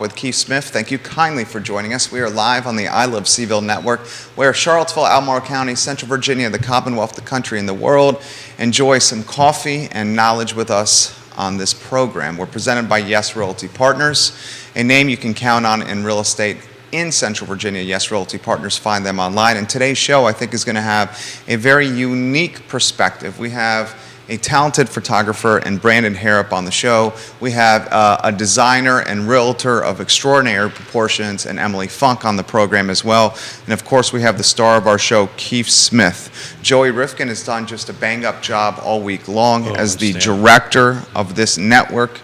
With Keith Smith. Thank you kindly for joining us. We are live on the I Love CVille Network, where Charlottesville, Albemarle County, Central Virginia, the Commonwealth, the country, and the world enjoy some coffee and knowledge with us on this program. We're presented by Yes Realty Partners, a name you can count on in real estate in Central Virginia. Yes Realty Partners, find them online. And today's show, I think, is going to have a very unique perspective. We have a talented photographer and Brandon Harrop on the show. We have a designer and realtor of extraordinary proportions, and Emily Funk on the program as well. And of course, we have the star of our show, Keith Smith. Joey Rifkin has done just a bang-up job all week long as the director of this network.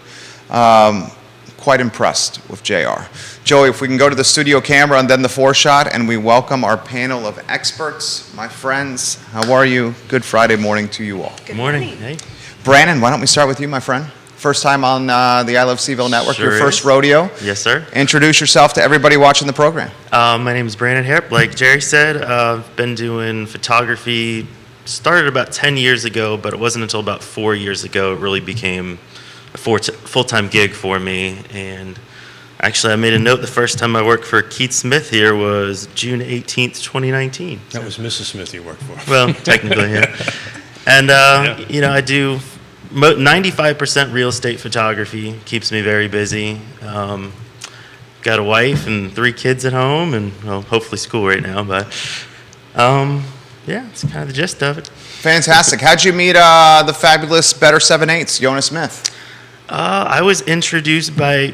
Quite impressed with JR. Joey, if we can go to the studio camera and then the four-shot, and we welcome our panel of experts. My friends, how are you? Good Friday morning to you all. Good morning. Hey. Brandon, why don't we start with you, my friend? First time on the I Love CVille Network, Sure your first is. rodeo. Yes, sir. Introduce yourself to everybody watching the program. My name is Brandon Harrop. Like Jerry said, I've been doing photography, started about 10 years ago, but it wasn't until about 4 years ago it really became a full-time gig for me. And actually, I made a note the first time I worked for Keith Smith here was June 18th, 2019. That was Mrs. Smith you worked for. Well, technically, yeah. And, you know, I do 95% real estate photography, keeps me very busy. Got a wife and 3 kids at home, and, well, hopefully school right now, but, yeah, it's kind of the gist of it. Fantastic. How'd you meet the fabulous Better 7/8, Yonna Smith? I was introduced by,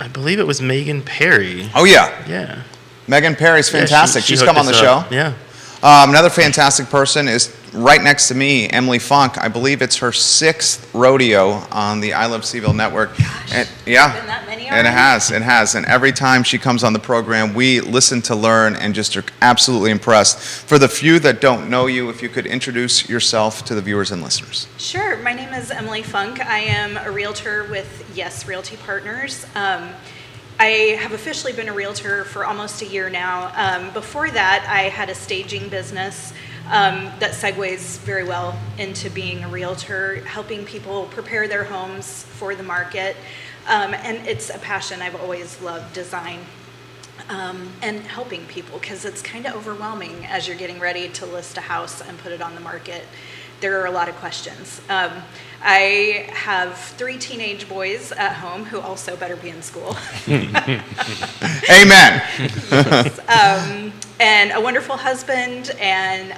I believe it was Megan Perry. Oh, yeah. Yeah. Megan Perry's fantastic. She She's hooked come on the us show. up. Yeah. Another fantastic person is right next to me, Emily Funk. I believe it's her 6th rodeo on the I Love CVille Network. Gosh, And, yeah, been that many and already? it has. And every time she comes on the program, we listen to learn and just are absolutely impressed. For the few that don't know you, if you could introduce yourself to the viewers and listeners. Sure. My name is Emily Funk. I am a realtor with Yes Realty Partners. I have officially been a realtor for almost a year now. Before that, I had a staging business that segues very well into being a realtor, helping people prepare their homes for the market. And it's a passion. I've always loved design and helping people, because it's kind of overwhelming as you're getting ready to list a house and put it on the market. There are a lot of questions. I have 3 teenage boys at home who also better be in school. Amen. Yes. And a wonderful husband, and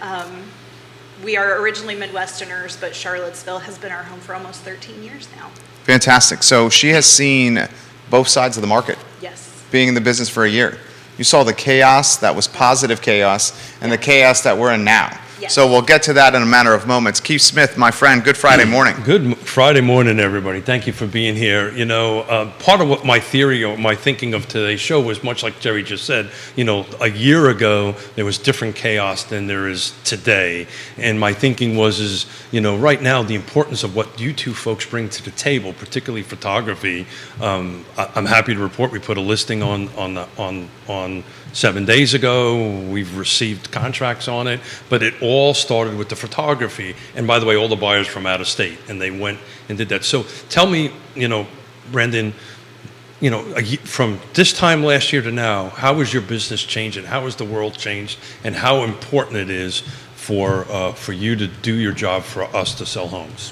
we are originally Midwesterners, but Charlottesville has been our home for almost 13 years now. Fantastic. So she has seen both sides of the market, Yes. being in the business for a year. You saw the chaos that was positive chaos and the chaos that we're in now. Yes. So we'll get to that in a matter of moments. Keith Smith, my friend, good Friday morning. Good Friday morning, everybody. Thank you for being here. You know, part of what my theory or my thinking of today's show was much like Jerry just said. You know, a year ago, there was different chaos than there is today. And my thinking was, you know, right now, the importance of what you two folks bring to the table, particularly photography. I'm happy to report we put a listing on 7 days ago. We've received contracts on it, but it all started with the photography. And by the way, all the buyers from out of state, and they went and did that. So tell me, you know, Brandon, you know, from this time last year to now, how has your business changed, and how has the world changed, and how important it is for you to do your job for us to sell homes?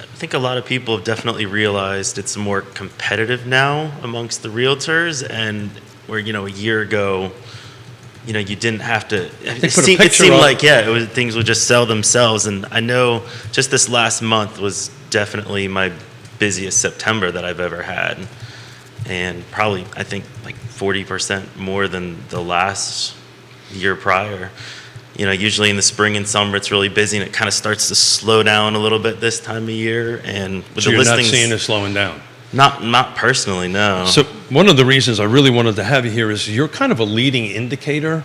I think a lot of people have definitely realized it's more competitive now amongst the realtors, and where, you know, a year ago, you know, you didn't have to. It seemed like, yeah, things would just sell themselves. And I know just this last month was definitely my busiest September that I've ever had, and probably, I think, like 40% more than the last year prior. You know, usually in the spring and summer it's really busy, and it kind of starts to slow down a little bit this time of year. And with So the you're listings, not seeing it slowing down? Not personally, no. So one of the reasons I really wanted to have you here is you're kind of a leading indicator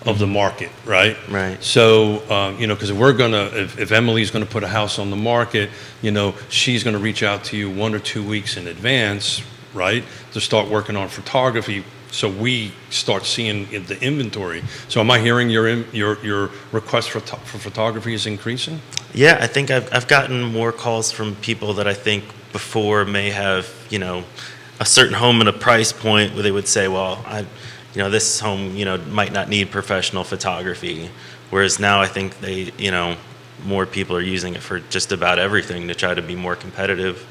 of the market, right? Right. So, you know, because if Emily's going to put a house on the market, you know, she's going to reach out to you 1 or 2 weeks in advance, right, to start working on photography. So we start seeing the inventory. So am I hearing your request for photography is increasing? Yeah, I think I've gotten more calls from people that I think before may have, you know, a certain home at a price point where they would say, well, this home, might not need professional photography. Whereas now I think they, more people are using it for just about everything to try to be more competitive.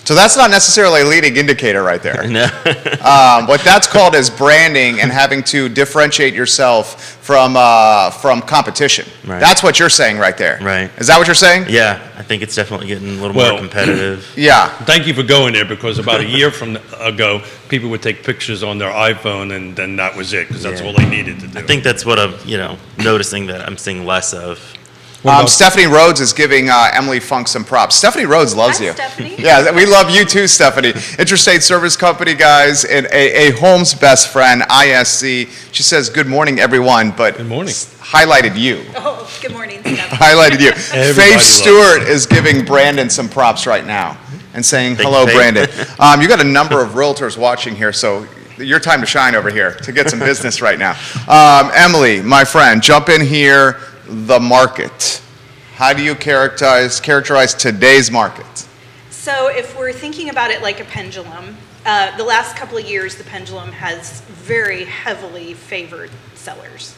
So that's not necessarily a leading indicator right there. No. What that's called is branding and having to differentiate yourself from competition. Right. That's what you're saying right there. Right. Is that what you're saying? Yeah, I think it's definitely getting a little more competitive. Yeah. Thank you for going there, because about a year ago, people would take pictures on their iPhone, and then that was it, because that's all they needed to do. I think that's what I'm, noticing that I'm seeing less of. Stephanie Rhodes is giving Emily Funk some props. Stephanie Rhodes loves Hi, you. Stephanie. Yeah, we love you too, Stephanie. Intrastate Service Company, guys, and a home's best friend, ISC. She says, good morning, everyone, but Good morning. Highlighted you. Oh, good morning, Stephanie. Highlighted you. Everybody Faith loves Stewart is giving Brandon some props right now and saying, Thank hello, you, Brandon. Faith. You got a number of realtors watching here, so your time to shine over here to get some business right now. Emily, my friend, jump in here, the market. How do you characterize today's market? So if we're thinking about it like a pendulum, the last couple of years, the pendulum has very heavily favored sellers.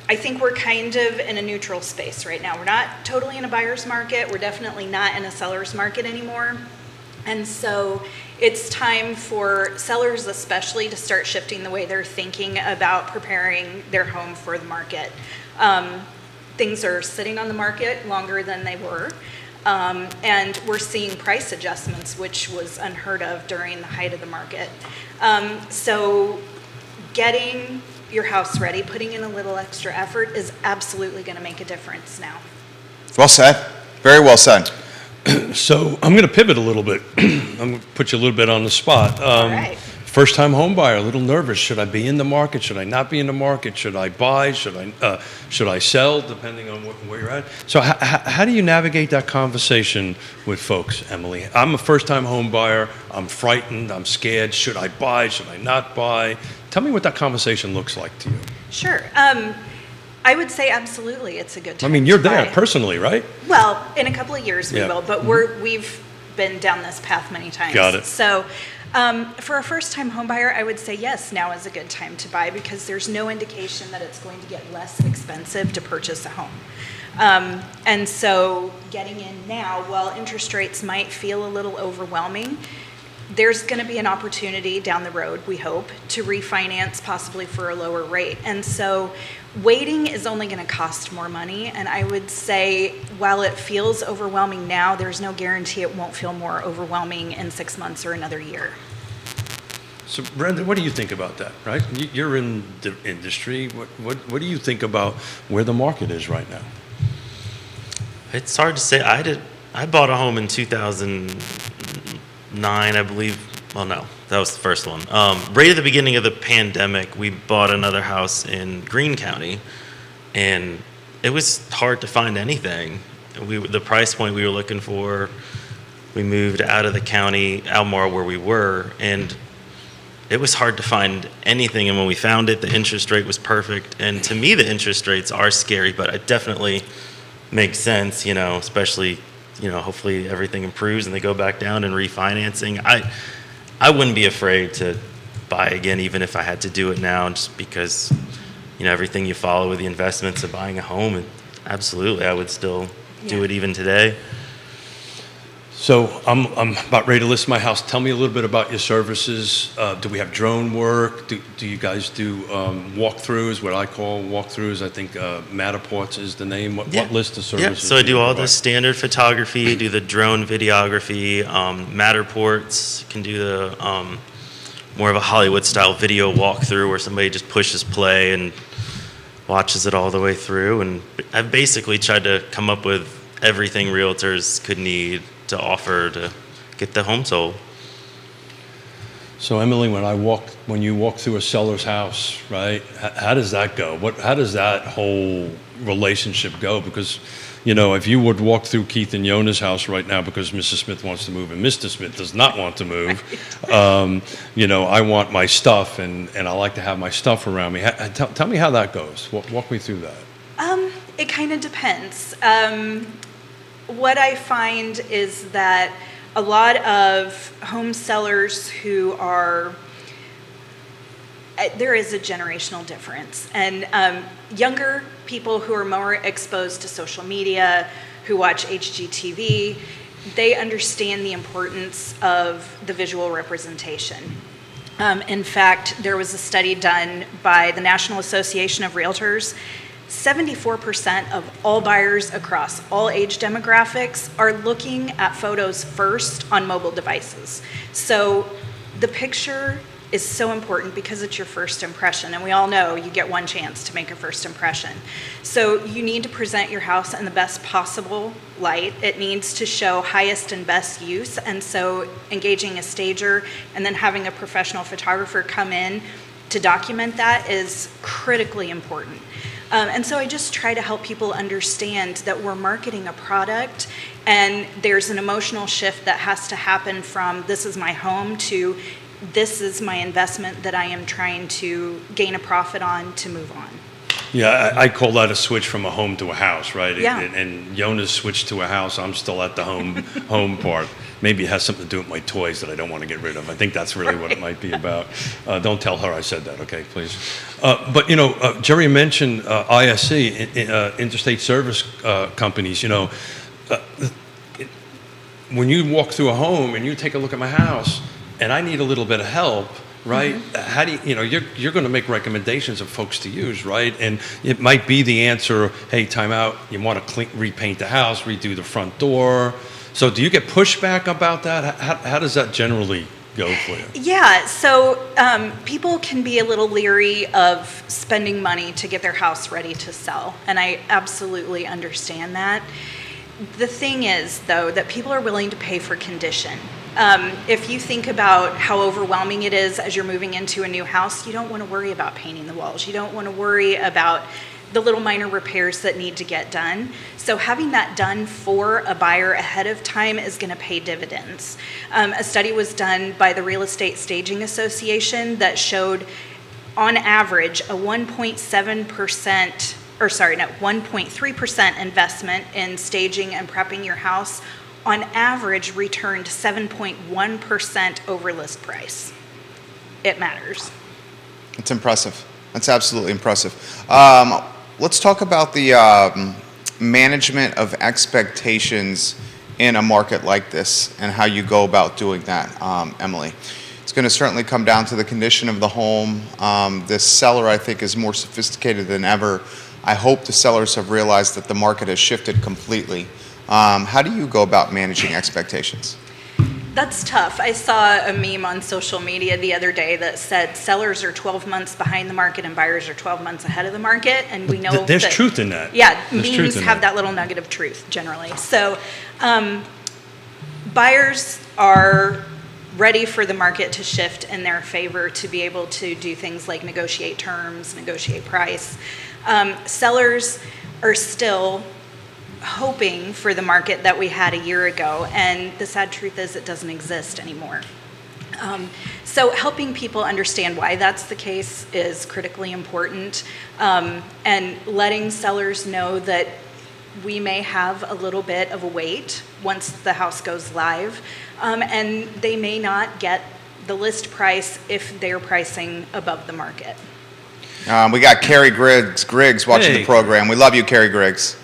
I think we're kind of in a neutral space right now. We're not totally in a buyer's market. We're definitely not in a seller's market anymore. And so it's time for sellers especially to start shifting the way they're thinking about preparing their home for the market. Things are sitting on the market longer than they were. And we're seeing price adjustments, which was unheard of during the height of the market. So getting your house ready, putting in a little extra effort is absolutely going to make a difference now. Well said. Very well said. So I'm going to pivot a little bit. I'm going to put you a little bit on the spot. All right. First-time home buyer, a little nervous. Should I be in the market? Should I not be in the market? Should I buy? Should I sell? Depending on where you're at. So how do you navigate that conversation with folks, Emily? I'm a first-time home buyer. I'm frightened. I'm scared. Should I buy? Should I not buy? Tell me what that conversation looks like to you. Sure. I would say absolutely it's a good time. I mean, you're to there buy. personally, right? Well, in a couple of years we Yeah. will, but we've been down this path many times. Got it. So for a first-time home buyer, I would say yes, now is a good time to buy because there's no indication that it's going to get less expensive to purchase a home. And so getting in now, while interest rates might feel a little overwhelming, there's going to be an opportunity down the road, we hope, to refinance possibly for a lower rate. And so waiting is only going to cost more money. And I would say while it feels overwhelming now, there's no guarantee it won't feel more overwhelming in 6 months or another year. So, Brandon, what do you think about that, right? You're in the industry. What do you think about where the market is right now? It's hard to say. I bought a home in 2009, I believe. Well, no, that was the first one. Right at the beginning of the pandemic, we bought another house in Greene County, and it was hard to find anything. The price point we were looking for, we moved out of the county, Almar, where we were, and it was hard to find anything. And when we found it, the interest rate was perfect. And to me, the interest rates are scary, but it definitely makes sense, especially, hopefully everything improves and they go back down and refinancing. I wouldn't be afraid to buy again, even if I had to do it now, just because, everything you follow with the investments of buying a home, and absolutely, I would still do it even today. So I'm about ready to list my house. Tell me a little bit about your services. Do we have drone work? Do you guys do walkthroughs, what I call walkthroughs? I think Matterports is the name. What list of services? Yeah, so I do all the provide? standard photography, do the drone videography, Matterports, can do the more of a Hollywood-style video walkthrough where somebody just pushes play and watches it all the way through. And I've basically tried to come up with everything realtors could need to offer to get the home sold. So Emily, when you walk through a seller's house, right? How does that go? How does that whole relationship go? Because, if you would walk through Keith and Yonna's house right now because Mrs. Smith wants to move and Mr. Smith does not want to move, I want my stuff and I like to have my stuff around me. Tell me how that goes. Walk me through that. It kind of depends. What I find is that a lot of home sellers who are, there is a generational difference. And younger people who are more exposed to social media, who watch HGTV, they understand the importance of the visual representation. In fact, there was a study done by the National Association of Realtors. 74% of all buyers across all age demographics are looking at photos first on mobile devices. So the picture is so important because it's your first impression, and we all know you get one chance to make a first impression. So you need to present your house in the best possible light. It needs to show highest and best use, and so engaging a stager and then having a professional photographer come in to document that is critically important. And so I just try to help people understand that we're marketing a product, and there's an emotional shift that has to happen from this is my home to this is my investment that I am trying to gain a profit on to move on. Yeah, I call that a switch from a home to a house, right? Yeah. And Yonna's switched to a house. I'm still at the home part. Maybe it has something to do with my toys that I don't want to get rid of. I think that's really what it might be about. Don't tell her I said that, okay, please. But, Jerry mentioned ISC, Interstate Service Companies. When you walk through a home and you take a look at my house and I need a little bit of help, right? Mm-hmm. How do you're going to make recommendations of folks to use, right? And it might be the answer, hey, time out, you want to repaint the house, redo the front door. So do you get pushback about that? How does that generally go for you? Yeah, so people can be a little leery of spending money to get their house ready to sell, and I absolutely understand that. The thing is, though, that people are willing to pay for condition. If you think about how overwhelming it is as you're moving into a new house, you don't want to worry about painting the walls. You don't want to worry about the little minor repairs that need to get done. So having that done for a buyer ahead of time is going to pay dividends. A study was done by the Real Estate Staging Association that showed, on average, a 1.3% investment in staging and prepping your house, on average returned 7.1% over list price. It matters. It's impressive. That's absolutely impressive. Let's talk about the management of expectations in a market like this and how you go about doing that, Emily. It's going to certainly come down to the condition of the home. This seller, I think, is more sophisticated than ever. I hope the sellers have realized that the market has shifted completely. How do you go about managing expectations? That's tough. I saw a meme on social media the other day that said sellers are 12 months behind the market and buyers are 12 months ahead of the market, and we know there's truth in that. Yeah, memes have that little nugget of truth generally. So buyers are ready for the market to shift in their favor to be able to do things like negotiate terms, negotiate price. Sellers are still hoping for the market that we had a year ago, and the sad truth is it doesn't exist anymore. So helping people understand why that's the case is critically important, and letting sellers know that we may have a little bit of a wait once the house goes live, and they may not get the list price if they're pricing above the market. We got Kerry Griggs watching the program. We love you, Kerry Griggs.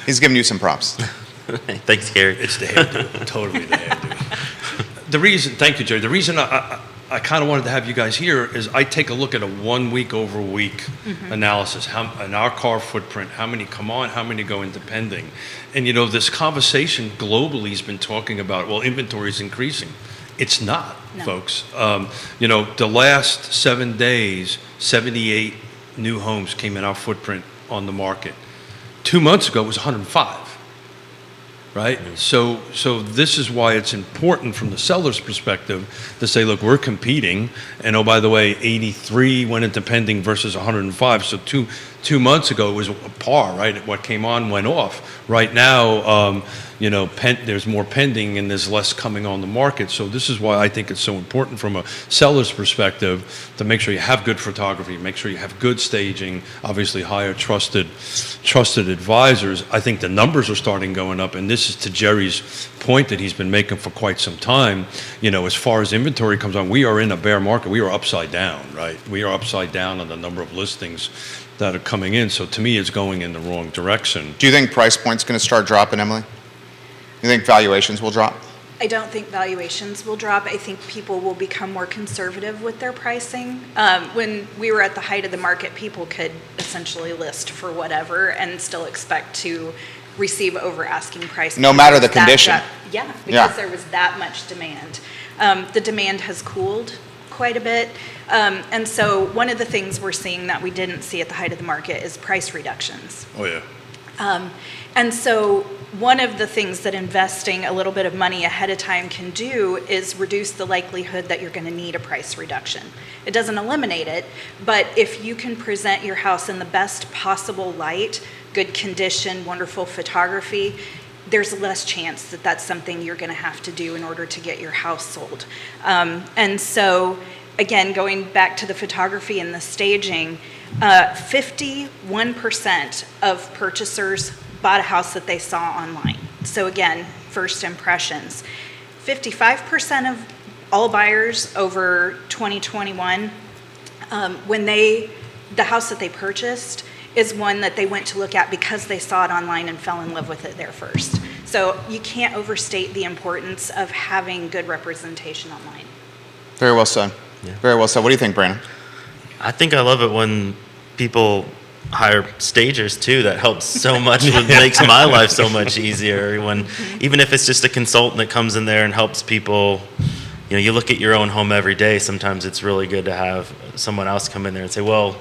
He's giving you some props. Thanks, Gary. It's the hairdo. Totally the hairdo. Thank you, Jerry. The reason I kind of wanted to have you guys here is I take a look at a 1 week over week analysis. In our car footprint, how many come on, how many go into pending. And this conversation globally has been talking about, well, inventory is increasing. It's not, folks. The last 7 days, 78 new homes came in our footprint on the market. 2 months ago, it was 105, right? So this is why it's important from the seller's perspective to say, look, we're competing, and oh, by the way, 83 went into pending versus 105. So two months ago, it was a par, right? What came on went off. Right now, there's more pending and there's less coming on the market. So this is why I think it's so important from a seller's perspective to make sure you have good photography, make sure you have good staging, obviously hire trusted advisors. I think the numbers are starting going up, and this is to Jerry's point that he's been making for quite some time. As far as inventory comes on, we are in a bear market. We are upside down, right? We are upside down on the number of listings that are coming in. So to me, it's going in the wrong direction. Do you think price point's going to start dropping, Emily? You think valuations will drop? I don't think valuations will drop. I think people will become more conservative with their pricing. When we were at the height of the market, people could essentially list for whatever and still expect to receive over asking price. No matter the condition. Because there was that much demand. The demand has cooled quite a bit. And so one of the things we're seeing that we didn't see at the height of the market is price reductions. Oh, yeah. And so one of the things that investing a little bit of money ahead of time can do is reduce the likelihood that you're going to need a price reduction. It doesn't eliminate it, but if you can present your house in the best possible light, good condition, wonderful photography, there's less chance that that's something you're going to have to do in order to get your house sold. And so, again, going back to the photography and the staging, 51% of purchasers bought a house that they saw online. So again, first impressions. 55% of all buyers over 2021, the house that they purchased is one that they went to look at because they saw it online and fell in love with it there first. So you can't overstate the importance of having good representation online. Very well said. Yeah. Very well said. What do you think, Brandon? I think I love it when people hire stagers too. That helps so much. It makes my life so much easier. When even if it's just a consultant that comes in there and helps people, you look at your own home every day. Sometimes it's really good to have someone else come in there and say, well,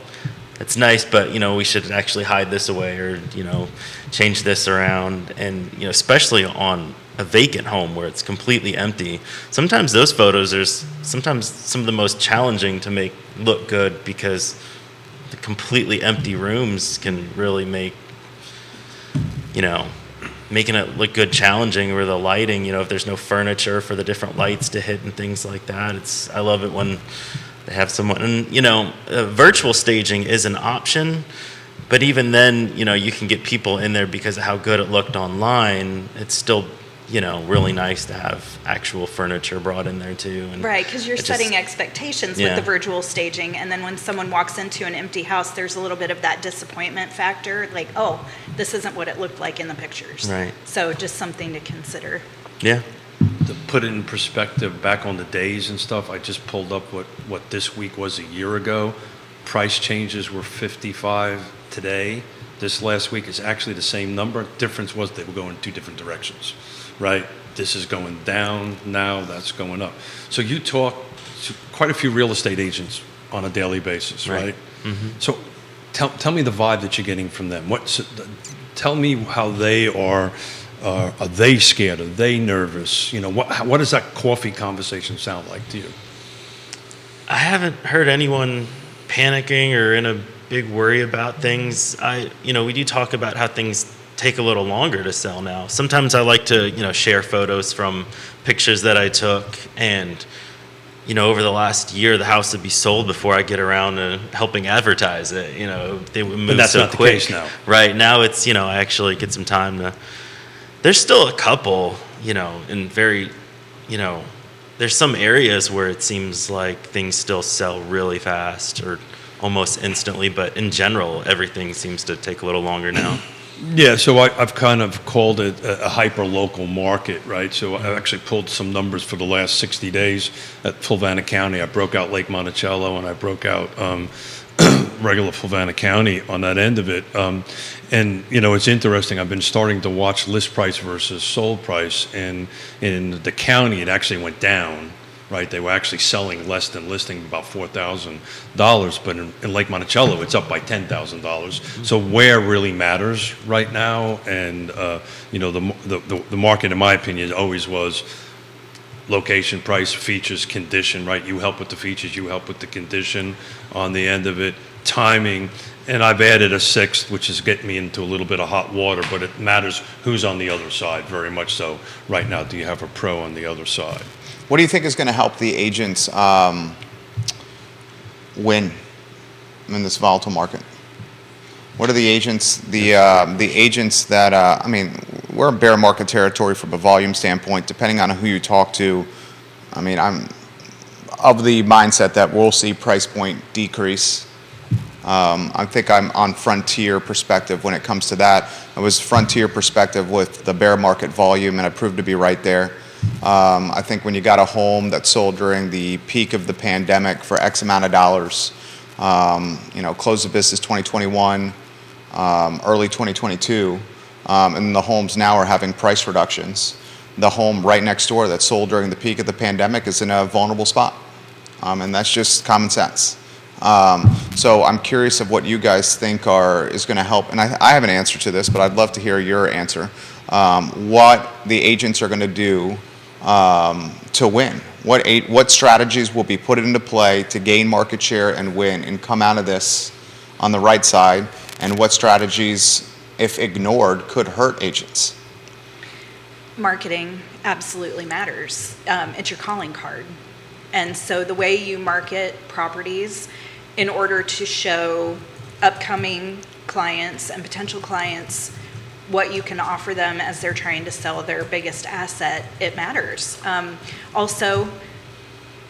it's nice, but we should actually hide this away, or change this around. And especially on a vacant home where it's completely empty, sometimes those photos are sometimes some of the most challenging to make look good, because the completely empty rooms can really make making it look good challenging, or the lighting, if there's no furniture for the different lights to hit and things like that. I love it when they have someone, and virtual staging is an option, but even then, you can get people in there because of how good it looked online. It's still really nice to have actual furniture brought in there too. And right, because you're setting expectations with the virtual staging, and then when someone walks into an empty house, there's a little bit of that disappointment factor, like, oh, this isn't what it looked like in the pictures. Right. So just something to consider. Yeah. To put it in perspective, back on the days and stuff, I just pulled up what this week was a year ago. Price changes were 55 today. This last week is actually the same number. Difference was they were going in two different directions. Right? This is going down now, that's going up. So you talk to quite a few real estate agents on a daily basis, right? Mm-hmm. So tell me the vibe that you're getting from them. Tell me how they are. Are they scared? Are they nervous? What does that coffee conversation sound like to you? I haven't heard anyone panicking or in a big worry about things. We do talk about how things take a little longer to sell now. Sometimes I like to, share photos from pictures that I took, and, over the last year, the house would be sold before I get around to helping advertise it. They would move that's so not quick. The case now. Right now, it's I actually get some time to. There's still a couple, in very, there's some areas where it seems like things still sell really fast or almost instantly, but in general, everything seems to take a little longer now. Yeah, so I've kind of called it a hyper-local market, right? So I actually pulled some numbers for the last 60 days at Fulvana County. I broke out Lake Monticello, and I broke out regular Fulvana County on that end of it. And, it's interesting. I've been starting to watch list price versus sold price, and in the county, it actually went down. Right, they were actually selling less than listing, about $4,000, but in Lake Monticello, it's up by $10,000. So where really matters right now, and the market, in my opinion, always was location, price, features, condition, right? You help with the features, you help with the condition on the end of it, timing, and I've added a sixth, which is getting me into a little bit of hot water, but it matters who's on the other side, very much so. Right now, do you have a pro on the other side? What do you think is going to help the agents win in this volatile market? What are the agents, the agents that, I mean, we're in bear market territory from a volume standpoint, depending on who you talk to. I mean, I'm of the mindset that we'll see price point decrease. I think I'm on frontier perspective when it comes to that. I was frontier perspective with the bear market volume, and I proved to be right there. I think when you got a home that sold during the peak of the pandemic for X amount of dollars, closed the business 2021, early 2022, and the homes now are having price reductions. The home right next door that sold during the peak of the pandemic is in a vulnerable spot, and that's just common sense. So I'm curious of what you guys think is going to help, and I have an answer to this, but I'd love to hear your answer. What the agents are going to do to win? What strategies will be put into play to gain market share and win and come out of this on the right side? And what strategies, if ignored, could hurt agents? Marketing absolutely matters. It's your calling card. And so the way you market properties in order to show upcoming clients and potential clients what you can offer them as they're trying to sell their biggest asset, it matters. Also,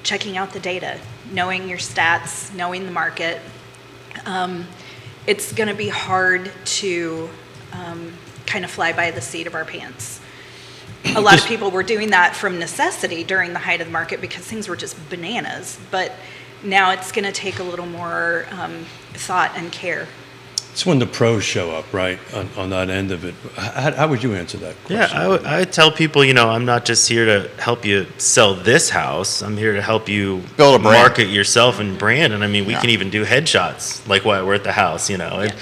checking out the data, knowing your stats, knowing the market. It's going to be hard to kind of fly by the seat of our pants. A lot of people were doing that from necessity during the height of the market because things were just bananas. But now it's going to take a little more thought and care. It's when the pros show up, right, on that end of it. How would you answer that question? Yeah, I would tell people, I'm not just here to help you sell this house. I'm here to help you build a brand, market yourself and brand. And I mean, we can even do headshots like while we're at the house, and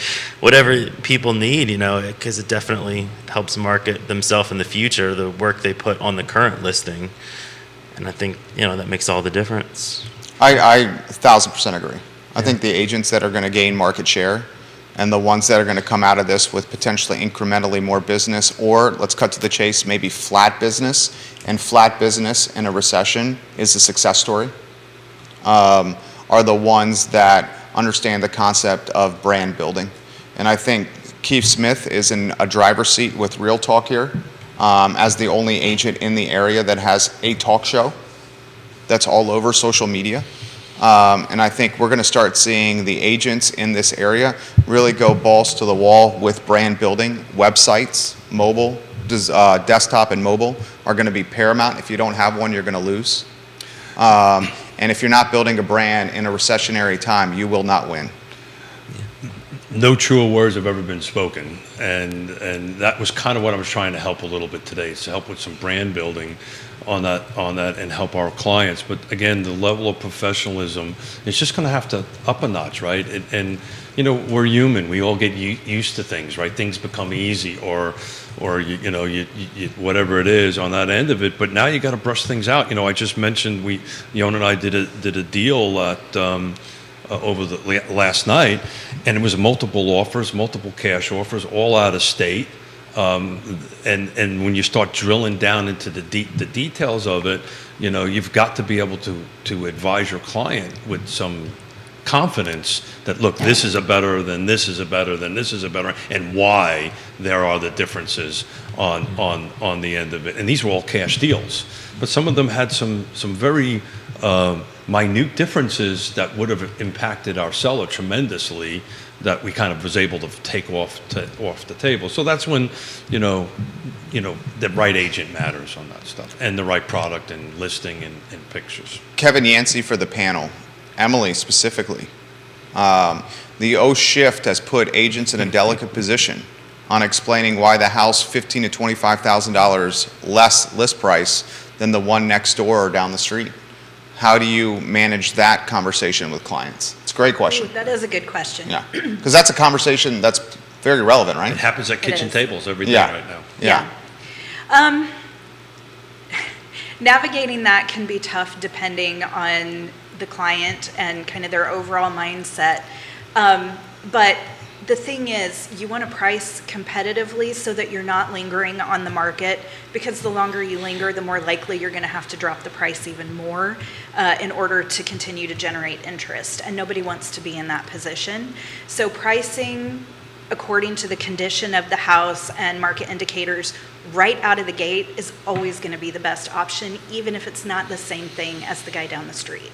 whatever people need, because it definitely helps market themselves in the future, the work they put on the current listing. And I think, that makes all the difference. I 1,000% agree. I think the agents that are going to gain market share and the ones that are going to come out of this with potentially incrementally more business, or let's cut to the chase, maybe flat business, and flat business in a recession is a success story, are the ones that understand the concept of brand building. And I think Keith Smith is in a driver's seat with Real Talk here as the only agent in the area that has a talk show that's all over social media. And I think we're going to start seeing the agents in this area really go balls to the wall with brand building. Websites, mobile, desktop and mobile are going to be paramount. If you don't have one, you're going to lose. And if you're not building a brand in a recessionary time, you will not win. No truer words have ever been spoken, and that was kind of what I was trying to help a little bit today, is to help with some brand building on that and help our clients. But again, the level of professionalism is just going to have to up a notch, right? And we're human. We all get used to things, right? Things become easy, or you whatever it is on that end of it. But now you got to brush things out. I just mentioned Yonna and I did a deal at over the last night, and it was multiple offers, multiple cash offers, all out of state. And when you start drilling down into the details of it, you've got to be able to advise your client with some confidence that, look, this is a better than this is a better than this is a better, and why there are the differences on the end of it. And these were all cash deals, but some of them had some very minute differences that would have impacted our seller tremendously, that we kind of was able to take off the table. So that's when, the right agent matters on that stuff, and the right product and listing and pictures. Kevin Yancey for the panel, Emily specifically. The O shift has put agents in a delicate position on explaining why the house $15,000 to $25,000 less list price than the one next door or down the street. How do you manage that conversation with clients? It's a great question. Ooh, that is a good question. Yeah, because that's a conversation that's very relevant, right? It happens at kitchen tables every day Yeah. right now. Yeah. navigating that can be tough depending on the client and kind of their overall mindset. But the thing is, you want to price competitively so that you're not lingering on the market, because the longer you linger, the more likely you're going to have to drop the price even more in order to continue to generate interest. And nobody wants to be in that position. So pricing according to the condition of the house and market indicators right out of the gate is always going to be the best option, even if it's not the same thing as the guy down the street.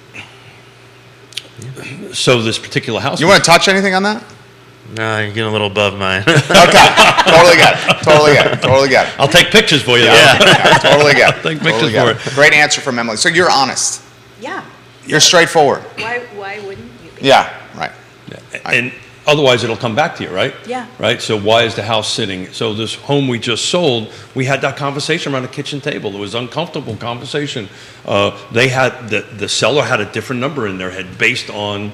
So this particular house. You want to touch anything on that? No, you're getting a little above mine. Okay, totally get it. I'll take pictures for you. Yeah, totally get it. Take pictures Totally get for it. Great answer from Emily. So you're honest. Yeah. You're straightforward. Why wouldn't you be? Yeah, right. And otherwise, it'll come back to you, right? Yeah. Right? So why is the house sitting? So this home we just sold, we had that conversation around the kitchen table. It was an uncomfortable conversation. They had, the seller had a different number in their head based on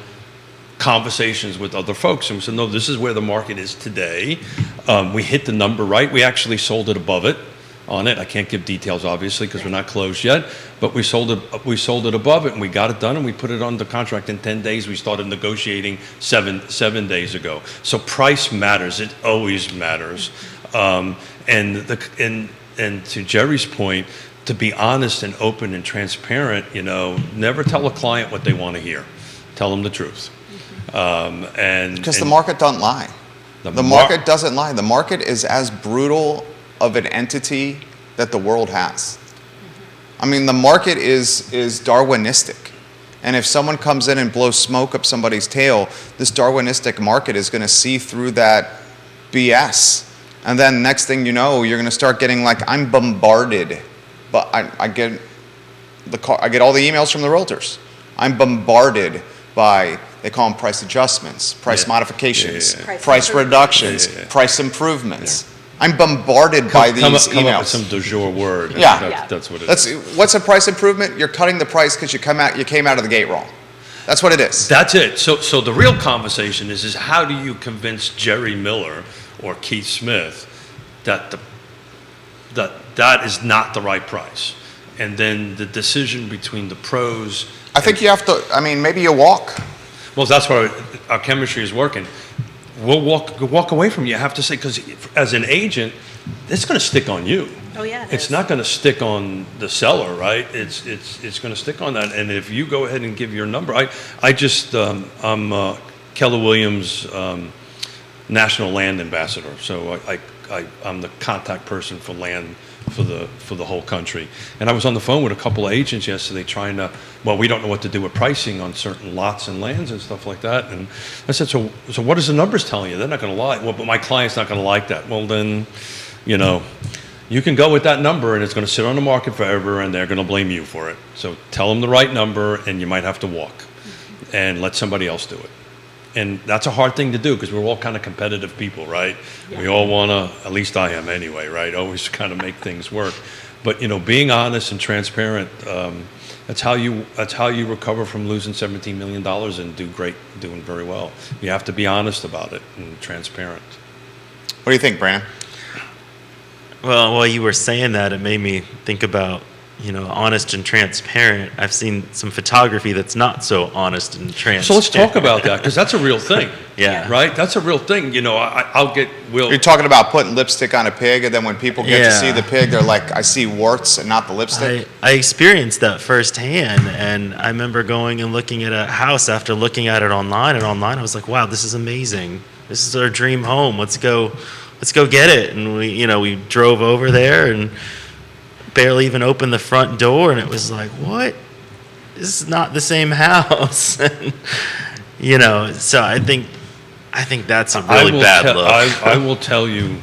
conversations with other folks. And we said, no, this is where the market is today. We hit the number right. We actually sold it above it on it. I can't give details, obviously, because we're not closed yet. But we sold it above it, and we got it done, and we put it under contract in 10 days. We started negotiating seven days ago. So price matters. It always matters. And to Jerry's point, to be honest and open and transparent, never tell a client what they want to hear. Tell them the truth. Because the market doesn't lie. The market doesn't lie. The market is as brutal of an entity that the world has. I mean, the market is Darwinistic. And if someone comes in and blows smoke up somebody's tail, this Darwinistic market is going to see through that BS. And then next thing you know, you're going to start getting I'm bombarded. But I get all the emails from the realtors. I'm bombarded by, they call them price adjustments, price modifications, price reductions, price improvements. I'm bombarded by these emails. Come up with some du jour word. That's what it is. What's a price improvement? You're cutting the price because you came out of the gate wrong. That's what it is. That's it. So the real conversation is how do you convince Jerry Miller or Keith Smith that that is not the right price? And then the decision between the pros. I think you have to, maybe you walk. Well, that's where our chemistry is working. We'll walk away from you. I have to say, because as an agent, it's going to stick on you. Oh yeah. It's not going to stick on the seller, right? It's going to stick on that. And if you go ahead and give your number, I'm Keller Williams National Land Ambassador, so I'm the contact person for land for the whole country. And I was on the phone with a couple of agents yesterday trying to, we don't know what to do with pricing on certain lots and lands and stuff like that. And I said, so what is the numbers telling you? They're not going to lie. Well, but my client's not going to like that. Well, then, you can go with that number and it's going to sit on the market forever and they're going to blame you for it. So tell them the right number and you might have to walk and let somebody else do it. And that's a hard thing to do because we're all kind of competitive people, right? Yeah. We all want to, at least I am anyway, right? Always kind of make things work. But, being honest and transparent, that's how you recover from losing $17 million and doing very well. You have to be honest about it and transparent. What do you think, Brandon? Well, while you were saying that, it made me think about, honest and transparent. I've seen some photography that's not so honest and transparent. So let's talk about that, because that's a real thing. Yeah. Right? That's a real thing. You're talking about putting lipstick on a pig, and then when people get to see the pig, they're like, I see warts and not the lipstick? I experienced that firsthand, and I remember going and looking at a house after looking at it online, and online I was like, wow, this is amazing. This is our dream home. Let's go get it. And we drove over there and barely even opened the front door, and it was like, what? This is not the same house. So I think that's a really bad look. I will tell you,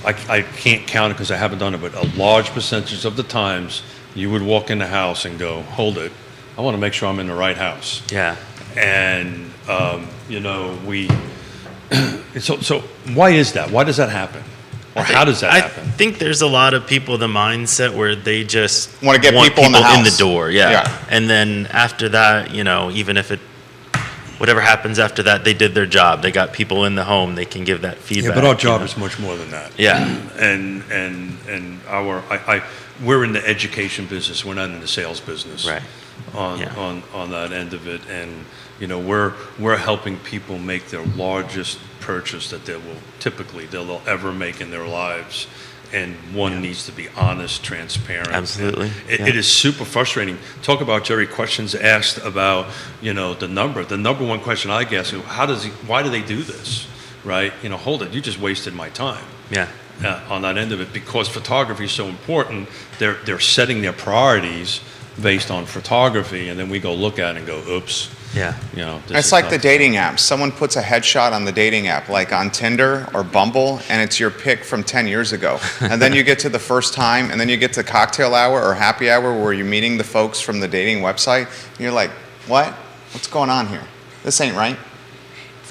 I can't count it because I haven't done it, but a large percentage of the times you would walk in the house and go, hold it, I want to make sure I'm in the right house. Yeah. And so why is that? Why does that happen? Or how does that happen? I think there's a lot of people, the mindset where they just want to get people in the house. In the door, yeah. And then after that, even if it whatever happens after that, they did their job. They got people in the home. They can give that feedback. Yeah, but our job is much more than that. Yeah. And we're in the education business. We're not in the sales business. Right. On that end of it, and we're helping people make their largest purchase that they'll ever make in their lives. And one needs to be honest, transparent. Absolutely. It is super frustrating. Talk about, Jerry, questions asked about, the number. The number one question I get is, why do they do this? Right? Hold it, you just wasted my time. Yeah. On that end of it, because photography is so important, they're setting their priorities based on photography, and then we go look at it and go, oops. Yeah. It's like the dating apps. Someone puts a headshot on the dating app, like on Tinder or Bumble, and it's your pic from 10 years ago. And then you get to the first time, and then you get to cocktail hour or happy hour where you're meeting the folks from the dating website, and you're like, what? What's going on here? This ain't right.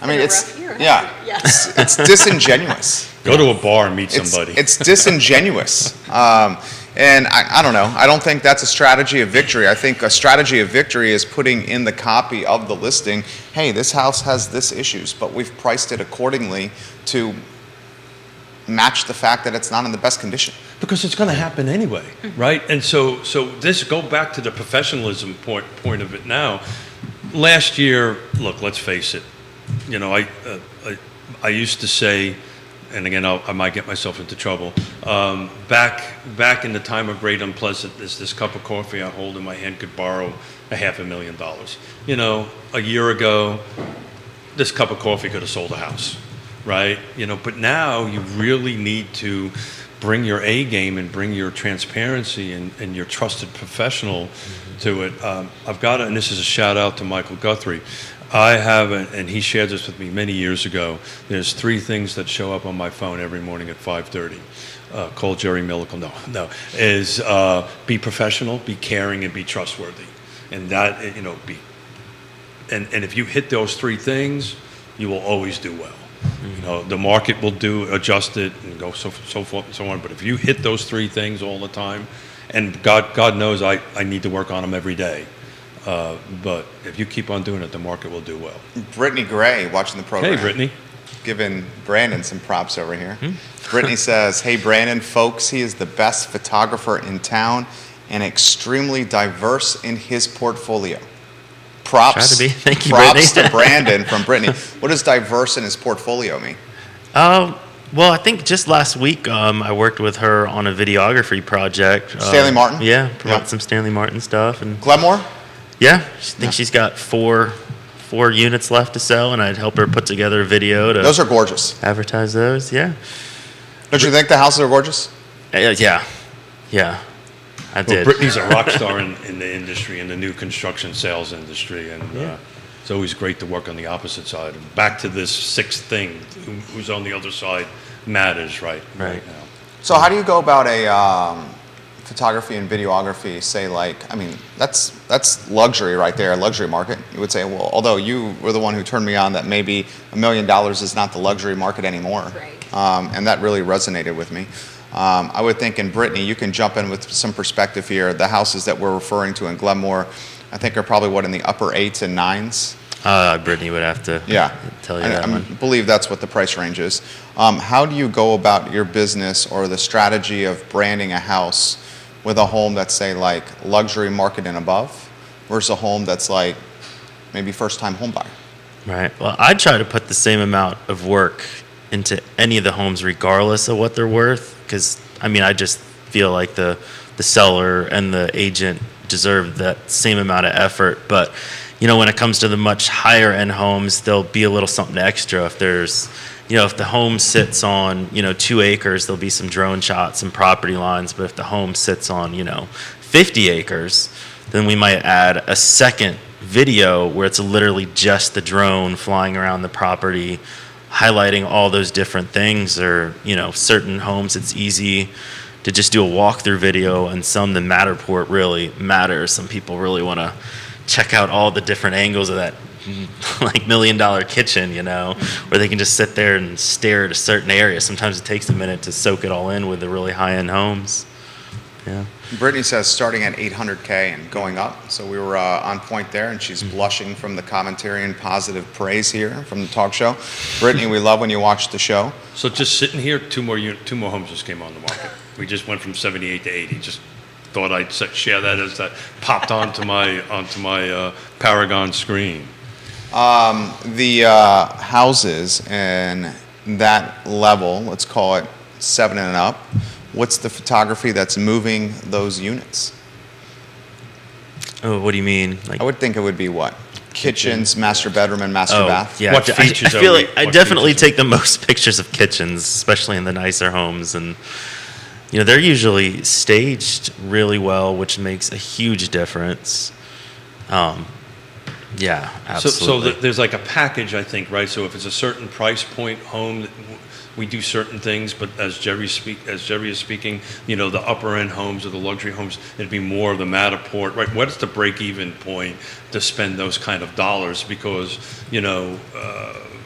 I mean, it's disingenuous. Go to a bar and meet somebody. It's disingenuous. And I don't know. I don't think that's a strategy of victory. I think a strategy of victory is putting in the copy of the listing, hey, this house has this issues, but we've priced it accordingly to match the fact that it's not in the best condition. Because it's going to happen anyway, right? And so this, go back to the professionalism point of it now. Last year, look, let's face it, I used to say, and again, I might get myself into trouble. Back in the time of great unpleasantness, this cup of coffee I hold in my hand could borrow $500,000. A year ago, this cup of coffee could have sold a house, right? But now you really need to bring your A game and bring your transparency and your trusted professional to it. I've got it, and this is a shout out to Michael Guthrie. I have, and he shared this with me many years ago. There's 3 things that show up on my phone every morning at 5:30. Call Jerry Millical. No. Is be professional, be caring, and be trustworthy. And that, and if you hit those 3 things, you will always do well. The market will adjust it and go so forth and so on. But if you hit those 3 things all the time, and God knows I need to work on them every day. But if you keep on doing it, the market will do well. Brittany Gray, watching the program. Hey, Brittany. Giving Brandon some props over here. Brittany says, hey, Brandon, folks, he is the best photographer in town and extremely diverse in his portfolio. Props. Try to be. Thank you, props Brittany. to Brandon from Brittany. What does diverse in his portfolio mean? Well, I think just last week I worked with her on a videography project. Stanley Martin? Yeah, promote some Stanley Martin stuff. And Glenmore? yeah, I think she's got four units left to sell, and I'd help her put together a video to Those are gorgeous. advertise those. Yeah. Don't you think the houses are gorgeous? Yeah. I did. Brittany's a rock star in the industry, in the new construction sales industry, and it's always great to work on the opposite side. And back to this 6th thing, who's on the other side matters right now. So how do you go about a photography and videography, say, that's luxury right there, luxury market. You would say, well, although you were the one who turned me on that maybe $1 million is not the luxury market anymore. Right. And that really resonated with me. I would think, in Brittany, you can jump in with some perspective here. The houses that we're referring to in Glenmore, I think are probably in the upper 8s and 9s. Brittany would have to tell you that one. I believe that's what the price range is. How do you go about your business or the strategy of branding a house with a home that's, say, like luxury market and above versus a home that's like maybe first-time home buyer? Right. Well, I try to put the same amount of work into any of the homes regardless of what they're worth, because, I just feel like the seller and the agent deserve that same amount of effort. But, when it comes to the much higher end homes, there'll be a little something extra. If there's, if the home sits on, 2 acres, there'll be some drone shots, some property lines. But if the home sits on, 50 acres, then we might add a second video where it's literally just the drone flying around the property, highlighting all those different things. Or, certain homes, it's easy to just do a walkthrough video, and some, the Matterport really matters. Some people really want to check out all the different angles of that $1 million kitchen, where they can just sit there and stare at a certain area. Sometimes it takes a minute to soak it all in with the really high-end homes. Yeah. Brittany says starting at 800K and going up. So we were on point there, and she's blushing from the commentary and positive praise here from the talk show. Brittany, we love when you watch the show. So just sitting here, two more homes just came on the market. We just went from 78 to 80. Just thought I'd share that as that popped onto my Paragon screen. The houses and that level, let's call it 7 and up, what's the photography that's moving those units? Oh, what do you mean? I would think it would be what? Kitchens, master bedroom, and master bath? Yeah. What features I feel are like I what definitely features are- take the most pictures of kitchens, especially in the nicer homes. And, they're usually staged really well, which makes a huge difference. Yeah, absolutely. So there's like a package, I think, right? So if it's a certain price point home, we do certain things, but as Jerry is speaking, the upper end homes or the luxury homes, it'd be more of the Matterport, right? What is the break even point to spend those kind of dollars? Because,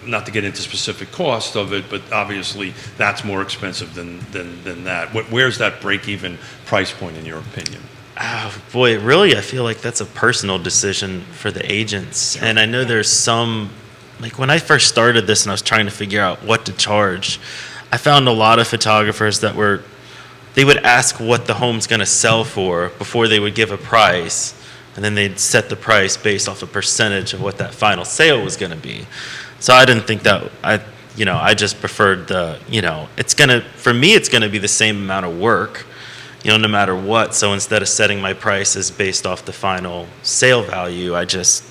not to get into specific cost of it, but obviously that's more expensive than that. Where's that break even price point in your opinion? Oh, boy, really, I feel like that's a personal decision for the agents. Sure. And I know there's some, like when I first started this and I was trying to figure out what to charge, I found a lot of photographers that they would ask what the home's going to sell for before they would give a price. And then they'd set the price based off a percentage of what that final sale was going to be. So I didn't think that, I just preferred for me, it's going to be the same amount of work, no matter what. So instead of setting my prices based off the final sale value, it's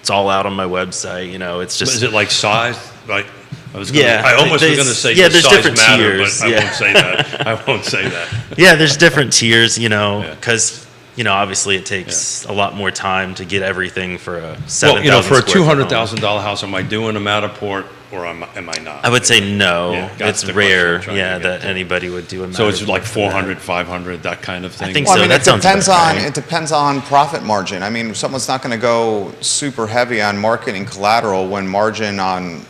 all out on my website. It's just. Is it like size? Like I almost was going to say there's size different matter, tiers. but I won't say that. I won't say that. Yeah, there's different tiers, because. Obviously it takes a lot more time to get everything for a $7,000 for a $200,000 $200,000 house, am I doing a Matterport or am I not? I would say no. Yeah, that's it's the rare, question I'm trying to get that to. anybody would do a Matterport. So it's like for that. 400, 500, that kind of thing? I think Well, so. That sounds about right. It depends on profit margin. I mean, someone's not going to go super heavy on marketing collateral when margin on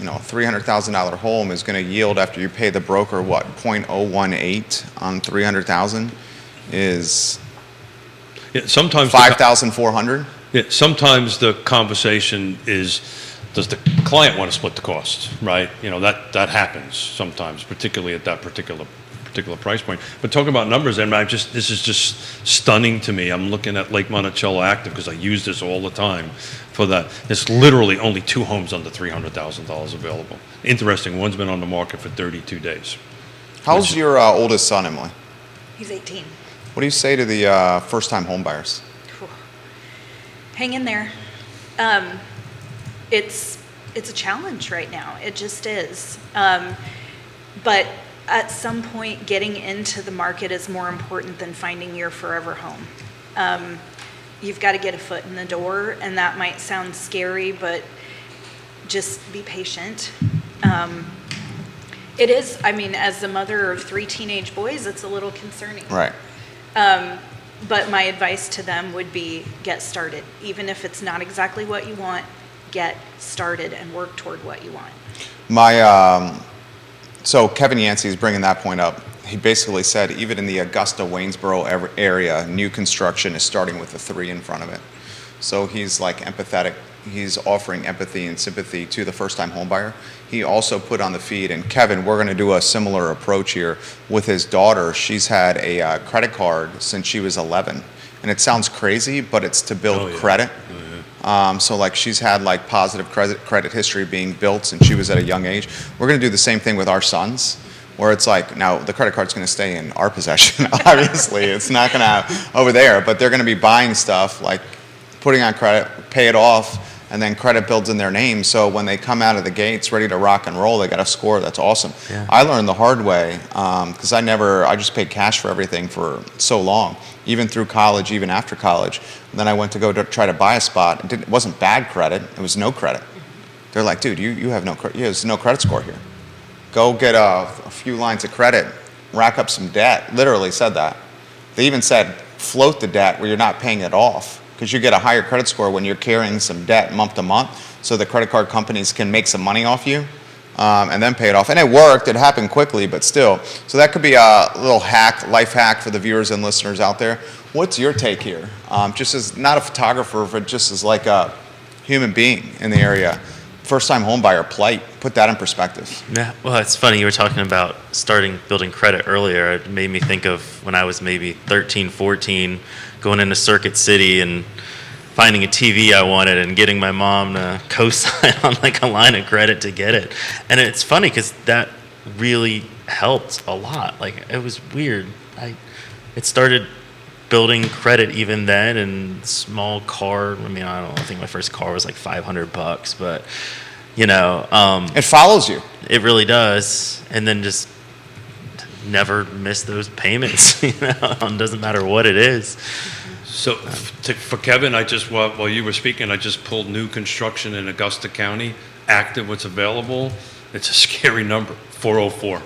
a $300,000 home is going to yield after you pay the broker 0.018 on $300,000 is sometimes $5,400. Sometimes the conversation is, does the client want to split the cost, right? That happens sometimes, particularly at that particular price point. But talking about numbers, and this is just stunning to me. I'm looking at Lake Monticello Active because I use this all the time for that. There's literally only 2 homes under $300,000 available. Interesting, one's been on the market for 32 days. How's your oldest son, Emily? He's 18. What do you say to the first-time home buyers? Hang in there. It's a challenge right now. It just is. But at some point, getting into the market is more important than finding your forever home. You've got to get a foot in the door, and that might sound scary, but just be patient. It is, as the mother of 3 teenage boys, it's a little concerning. Right. But my advice to them would be get started. Even if it's not exactly what you want, get started and work toward what you want. So Kevin Yancey is bringing that point up. He basically said even in the Augusta, Waynesboro area, new construction is starting with a 3 in front of it. So he's like empathetic. He's offering empathy and sympathy to the first-time home buyer. He also put on the feed, and Kevin, we're going to do a similar approach here with his daughter. She's had a credit card since she was 11, and it sounds crazy, but it's to build credit. So like she's had like positive credit history being built since she was at a young age. We're going to do the same thing with our sons, where it's like now the credit card's going to stay in our possession. Obviously, it's not going to over there, but they're going to be buying stuff like putting on credit, pay it off. And then credit builds in their name, so when they come out of the gates ready to rock and roll, they got a score that's awesome. Yeah. I learned the hard way because I just paid cash for everything for so long, even through college, even after college. And then I went to go to try to buy a spot. It wasn't bad credit; it was no credit. They're like, "Dude, you have no credit. There's no credit score here. Go get a few lines of credit, rack up some debt." Literally said that. They even said, "Float the debt where you're not paying it off." Because you get a higher credit score when you're carrying some debt month to month, so the credit card companies can make some money off you. and then pay it off. And it worked. It happened quickly, but still. So that could be a little hack, life hack for the viewers and listeners out there. What's your take here? Just as not a photographer, but just as like a human being in the area. First-time home buyer plight. Put that in perspective. Yeah, well, it's funny. You were talking about starting building credit earlier. It made me think of when I was maybe 13, 14, going into Circuit City and finding a TV I wanted and getting my mom to co-sign on like a line of credit to get it. And it's funny because that really helped a lot. Like, it was weird. It started building credit even then, and small car. I mean, I think my first car was like $500, but it follows you. It really does. And then just never miss those payments. It doesn't matter what it is. So for Kevin, while you were speaking, I just pulled new construction in Augusta County, active, what's available. It's a scary number, 404.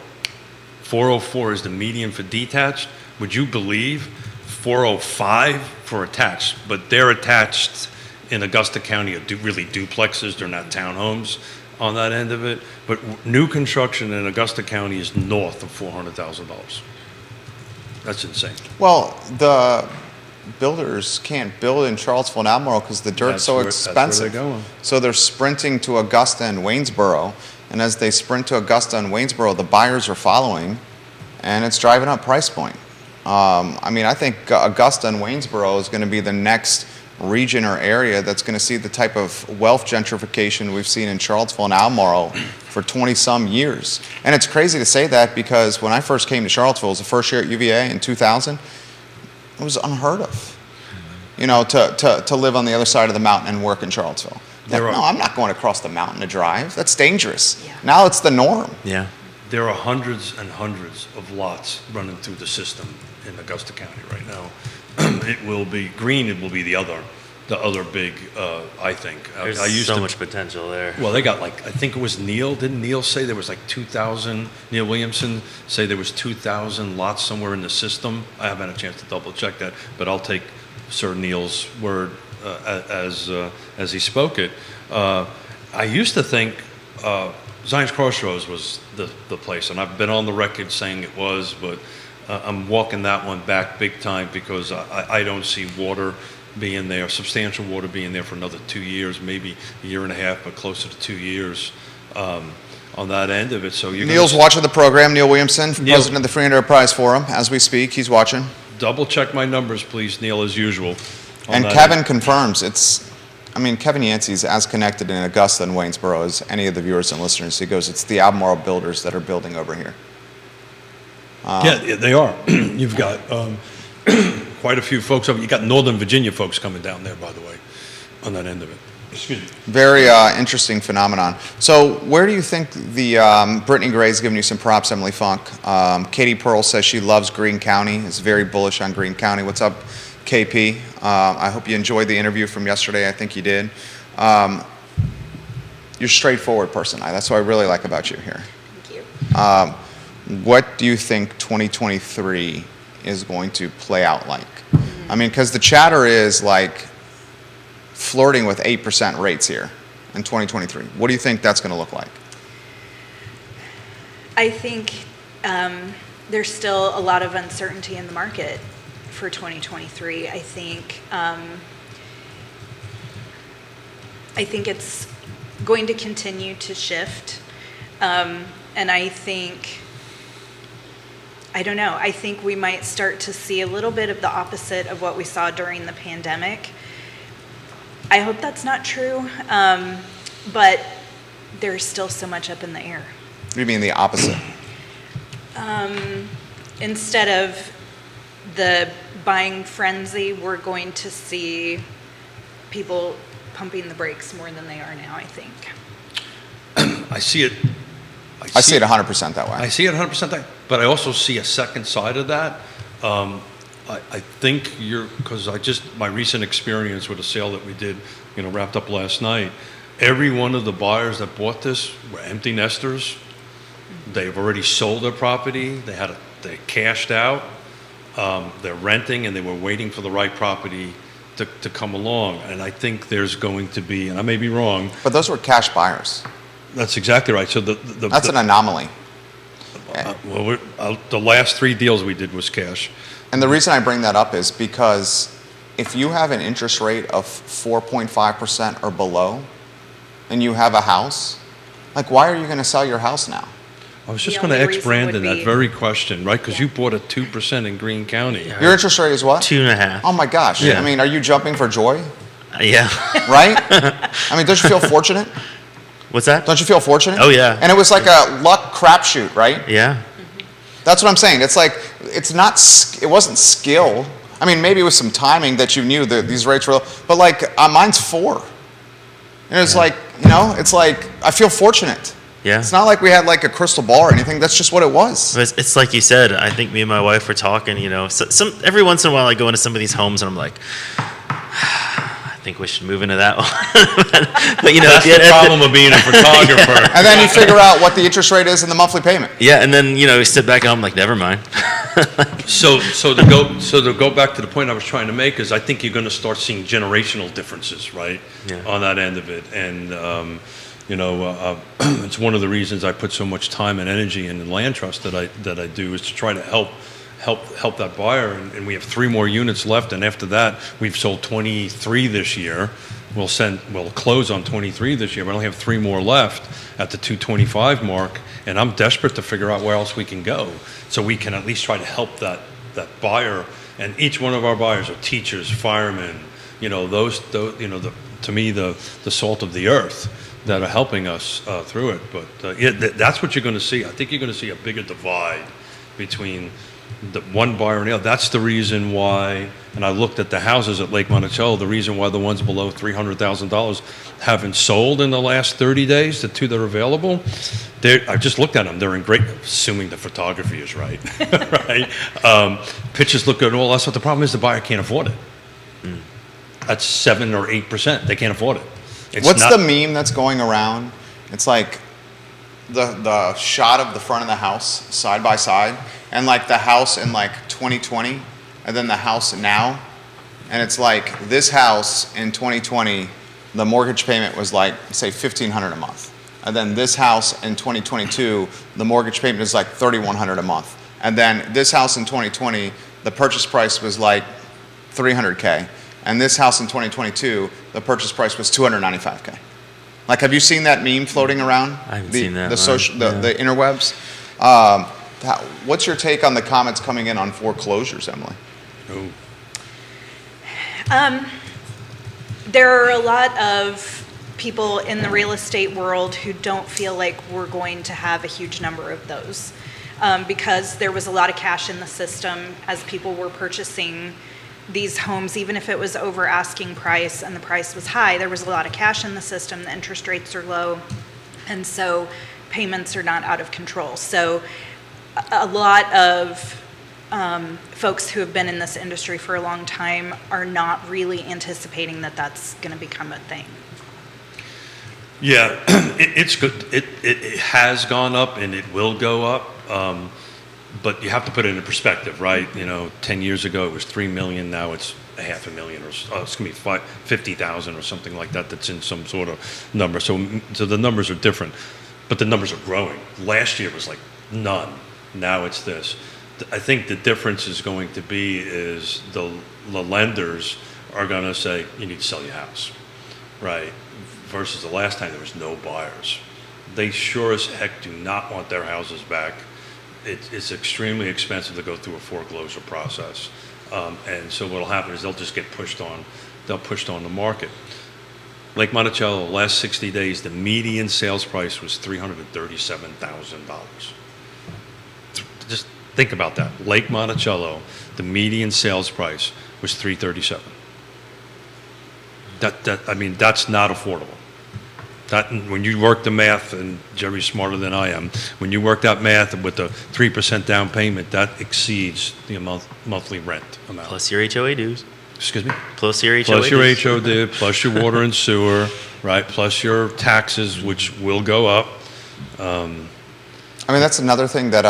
404 is the median for detached. Would you believe 405 for attached? But they're attached in Augusta County are really duplexes. They're not townhomes on that end of it. But new construction in Augusta County is north of $400,000. That's insane. Well, the builders can't build in Charlottesville and Albemarle because the dirt's so expensive. That's where they're going. So they're sprinting to Augusta and Waynesboro. And as they sprint to Augusta and Waynesboro, the buyers are following, and it's driving up price point. I think Augusta and Waynesboro is going to be the next region or area that's going to see the type of wealth gentrification we've seen in Charlottesville and Albemarle for 20-some years. And it's crazy to say that because when I first came to Charlottesville, it was the first year at UVA in 2000, it was unheard of, to live on the other side of the mountain and work in Charlottesville. No, I'm not going across the mountain to drive. That's dangerous. Yeah. Now it's the norm. Yeah. There are hundreds and hundreds of lots running through the system in Augusta County right now. It will be green. It will be the other big. I think there's so much potential there. Well, they got I think it was Neil. Didn't Neil say there was 2,000? Neil Williamson say there was 2,000 lots somewhere in the system. I haven't had a chance to double check that, but I'll take Sir Neil's word as he spoke it. I used to think Zion's Crossroads was the place, and I've been on the record saying it was, but I'm walking that one back big time because I don't see water being there, substantial water being there for another 2 years, maybe a year and a half, but closer to 2 years on that end of it. So Neil's watching the program. Neil Williamson, president of the Free Enterprise Forum, as we speak. He's watching. Double check my numbers, please, Neil, as usual. And Kevin confirms Kevin Yancey's as connected in Augusta and Waynesboro as any of the viewers and listeners. He goes, it's the Albemarle builders that are building over here. Yeah, they are. You've got quite a few folks over. You got Northern Virginia folks coming down there, by the way, on that end of it. Excuse me. Very interesting phenomenon. So where do you think Brittany Gray's giving you some props, Emily Funk? Katie Pearl says she loves Greene County, is very bullish on Greene County. What's up, KP? I hope you enjoyed the interview from yesterday. I think you did. You're a straightforward person. That's what I really like about you here. Thank you. What do you think 2023 is going to play out like? Because the chatter is flirting with 8% rates here in 2023. What do you think that's going to look like? I think there's still a lot of uncertainty in the market for 2023. I think it's going to continue to shift, and I don't know. I think we might start to see a little bit of the opposite of what we saw during the pandemic. I hope that's not true, but there's still so much up in the air. What do you mean the opposite? Instead of the buying frenzy, we're going to see people pumping the brakes more than they are now, I think. I see it 100% that way. I see it 100% that way, but I also see a second side of that. I think because my recent experience with a sale that we did, wrapped up last night, every one of the buyers that bought this were empty nesters. They've already sold their property. They cashed out. They're renting, and they were waiting for the right property to come along. And I think there's going to be, and I may be wrong, but those were cash buyers. That's exactly right. So That's an anomaly. the last 3 deals we did was cash. And the reason I bring that up is because if you have an interest rate of 4.5% or below, and you have a house, like, why are you going to sell your house now? I was just The going to only ask reason Brandon would that be- very question, right? Because you bought at 2% in Greene County. Yeah. Your interest rate is what? 2.5. Oh my gosh. Yeah. I mean, are you jumping for joy? Yeah. Right? I mean, don't you feel fortunate? What's that? Don't you feel fortunate? Oh, yeah. And it was like a luck crapshoot, right? Yeah. That's what I'm saying. It's like, it wasn't skill. I mean, maybe it was some timing that you knew that these rates were low, but like, mine's 4. And it's like, it's like, I feel fortunate. Yeah. It's not like we had like a crystal ball or anything. That's just what it was. But it's like you said. I think me and my wife were talking. Every once in a while I go into some of these homes and I'm like, I think we should move into that one. but That's the problem of being a photographer. And then you figure out what the interest rate is and the monthly payment. Yeah, and then you sit back and I'm like, never mind. So to go back to the point I was trying to make is I think you're going to start seeing generational differences, right? Yeah. On that end of it, and it's one of the reasons I put so much time and energy in the land trust that I do is to try to help that buyer, and we have 3 more units left, and after that we've sold 23 this year. We'll close on 23 this year, but I only have 3 more left at the 225 mark, and I'm desperate to figure out where else we can go, so we can at least try to help that buyer. And each one of our buyers are teachers, firemen, to me the salt of the earth that are helping us through it. But that's what you're going to see. I think you're going to see a bigger divide between the one buyer and the other. That's the reason why, and I looked at the houses at Lake Monticello, the reason why the ones below $300,000 haven't sold in the last 30 days, the 2 that are available, I just looked at them. They're in great, assuming the photography is right, right? Pictures look good and all that stuff. The problem is the buyer can't afford it. That's 7 or 8%. They can't afford it. What's the meme that's going around? It's like the shot of the front of the house side by side, and like the house in like 2020, and then the house now, and it's like this house in 2020, the mortgage payment was like, say, $1,500 a month, and then this house in 2022, the mortgage payment is like $3,100 a month, and then this house in 2020, the purchase price was like $300K. And this house in 2022, the purchase price was $295K. Like, have you seen that meme floating around? I haven't seen that. The interwebs. What's your take on the comments coming in on foreclosures, Emily? There are a lot of people in the real estate world who don't feel like we're going to have a huge number of those because there was a lot of cash in the system as people were purchasing these homes. Even if it was over asking price and the price was high, there was a lot of cash in the system, the interest rates are low, and so payments are not out of control. So a lot of folks who have been in this industry for a long time are not really anticipating that that's going to become a thing. Yeah, it's good. It has gone up and it will go up. But you have to put it in perspective, right? 10 years ago it was 3 million. Now it's $500,000 or it's going to be 50,000 or something like that. That's in some sort of number. So the numbers are different, but the numbers are growing. Last year was like none. Now it's this. I think the difference is going to be is the lenders are going to say you need to sell your house, right? Versus the last time there was no buyers. They sure as heck do not want their houses back. It's extremely expensive to go through a foreclosure process, and so what'll happen is they'll just get pushed on the market. Lake Monticello, last 60 days, the median sales price was $337,000. Just think about that. Lake Monticello, the median sales price was $337,000. That's not affordable. That, when you work the math, and Jerry's smarter than I am, when you work that math with the 3% down payment, that exceeds the monthly rent amount. Plus your HOA dues. Excuse me? Plus your HOA Plus your dues. HOD, plus your water and sewer, right? Plus your taxes, which will go up. That's another thing that,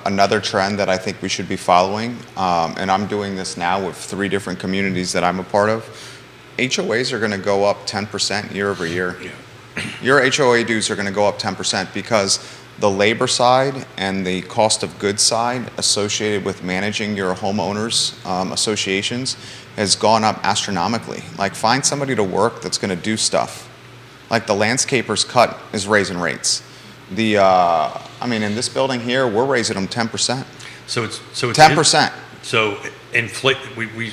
another trend that I think we should be following, and I'm doing this now with 3 different communities that I'm a part of. HOAs are going to go up 10% year over year. Yeah. your HOA dues are going to go up 10% because the labor side and the cost of goods side associated with managing your homeowners associations has gone up astronomically. Like, find somebody to work that's going to do stuff. Like, the landscaper's cut is raising rates. In this building here, we're raising them 10%. So it's 10%. So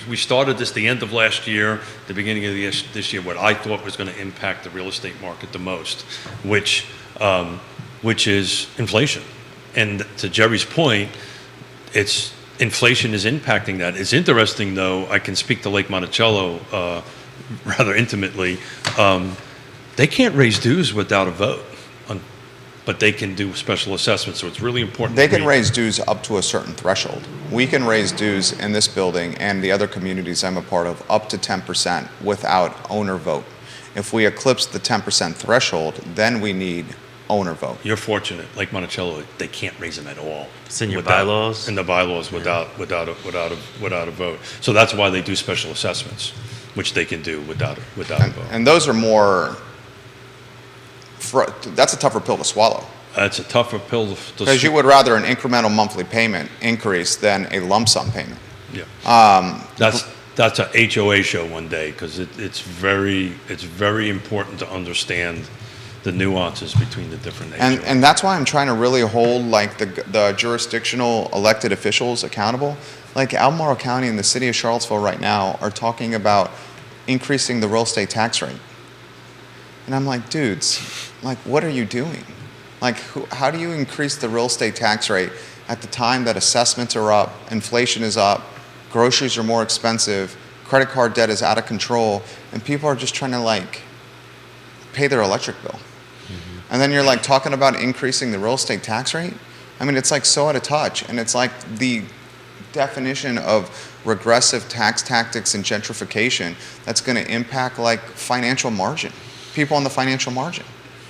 we started this the end of last year, the beginning of this year, what I thought was going to impact the real estate market the most, which is inflation. And to Jerry's point, inflation is impacting that. It's interesting, though, I can speak to Lake Monticello rather intimately. They can't raise dues without a vote, but they can do special assessments, so it's really important. They can raise dues up to a certain threshold. We can raise dues in this building and the other communities I'm a part of up to 10% without owner vote. If we eclipse the 10% threshold, then we need owner vote. You're fortunate, Lake Monticello, they can't raise them at all. It's in your bylaws? In the bylaws without a vote. So that's why they do special assessments, which they can do without a vote. And those are more, that's a tougher pill to swallow. That's a tougher pill to Because you would rather an incremental monthly payment increase than a lump sum payment. Yeah. That's a HOA show one day, because it's very important to understand the nuances between the different HOAs. And that's why I'm trying to really hold like the jurisdictional elected officials accountable. Like Albemarle County and the city of Charlottesville right now are talking about increasing the real estate tax rate. And I'm like, dudes, like, what are you doing? Like, how do you increase the real estate tax rate at the time that assessments are up, inflation is up, groceries are more expensive, credit card debt is out of control, and people are just trying to like pay their electric bill. Mm-hmm. And then you're like talking about increasing the real estate tax rate? I mean, it's like so out of touch, and it's like the definition of regressive tax tactics and gentrification that's going to impact like financial margin. People on the financial margin.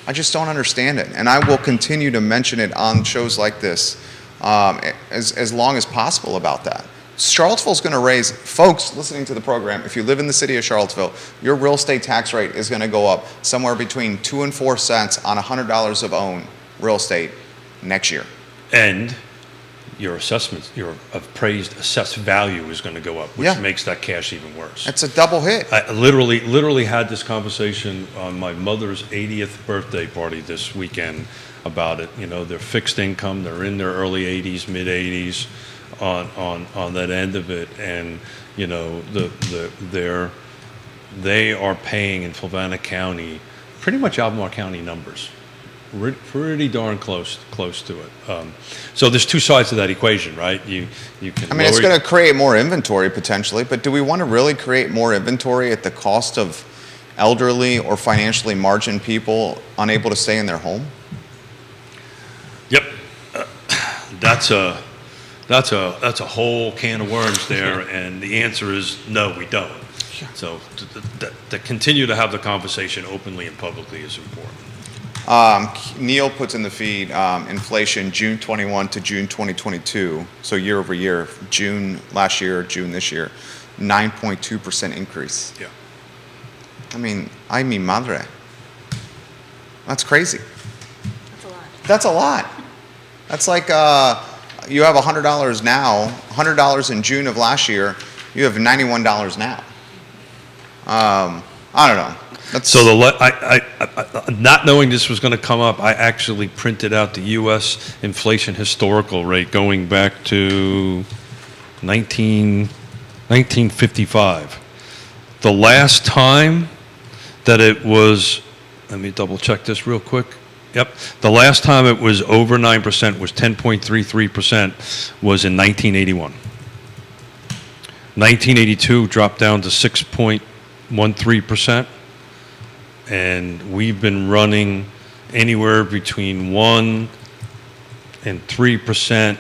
I just don't understand it. And I will continue to mention it on shows like this as long as possible about that. Charlottesville's going to raise, folks listening to the program, if you live in the city of Charlottesville, your real estate tax rate is going to go up somewhere between 2 and 4 cents on $100 of owned real estate next year. And your assessments, your appraised assessed value is going to go up, which makes that cash even worse. It's a double hit. I literally had this conversation on my mother's 80th birthday party this weekend about it. You know, they're fixed income, they're in their early 80s, mid 80s on that end of it, and you know they are paying in Fluvanna County pretty much Albemarle County numbers. Pretty darn close to it. So there's two sides to that equation, right? You can. I mean, it's going to create more inventory potentially, but do we want to really create more inventory at the cost of elderly or financially margined people unable to stay in their home? Yep, that's a whole can of worms there, and the answer is no, we don't. So to continue to have the conversation openly and publicly is important. Neil puts in the feed inflation June 21 to June 2022, so year over year, June last year, June this year, 9.2% increase. Yeah. I mean, ay mi madre. That's crazy. That's a lot. That's a lot. That's like you have $100 now, $100 in June of last year, you have $91 now. I don't know. So not knowing this was going to come up, I actually printed out the U.S. inflation historical rate going back to 1955. The last time that it was, let me double check this real quick. Yep, the last time it was over 9% was 10.33% was in 1981. 1982 dropped down to 6.13%. And we've been running anywhere between 1 and 3%.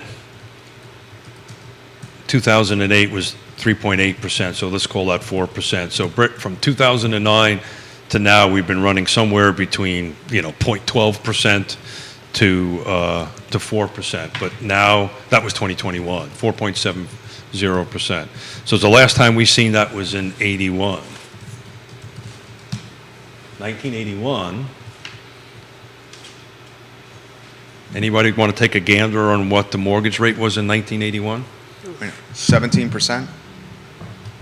2008 was 3.8%, so let's call that 4%. So from 2009 to now, we've been running somewhere between 0.12% to 4%. But now that was 2021, 4.70%. So the last time we seen that was in 81. 1981, Anybody want to take a gander on what the mortgage rate was in 1981? 17%?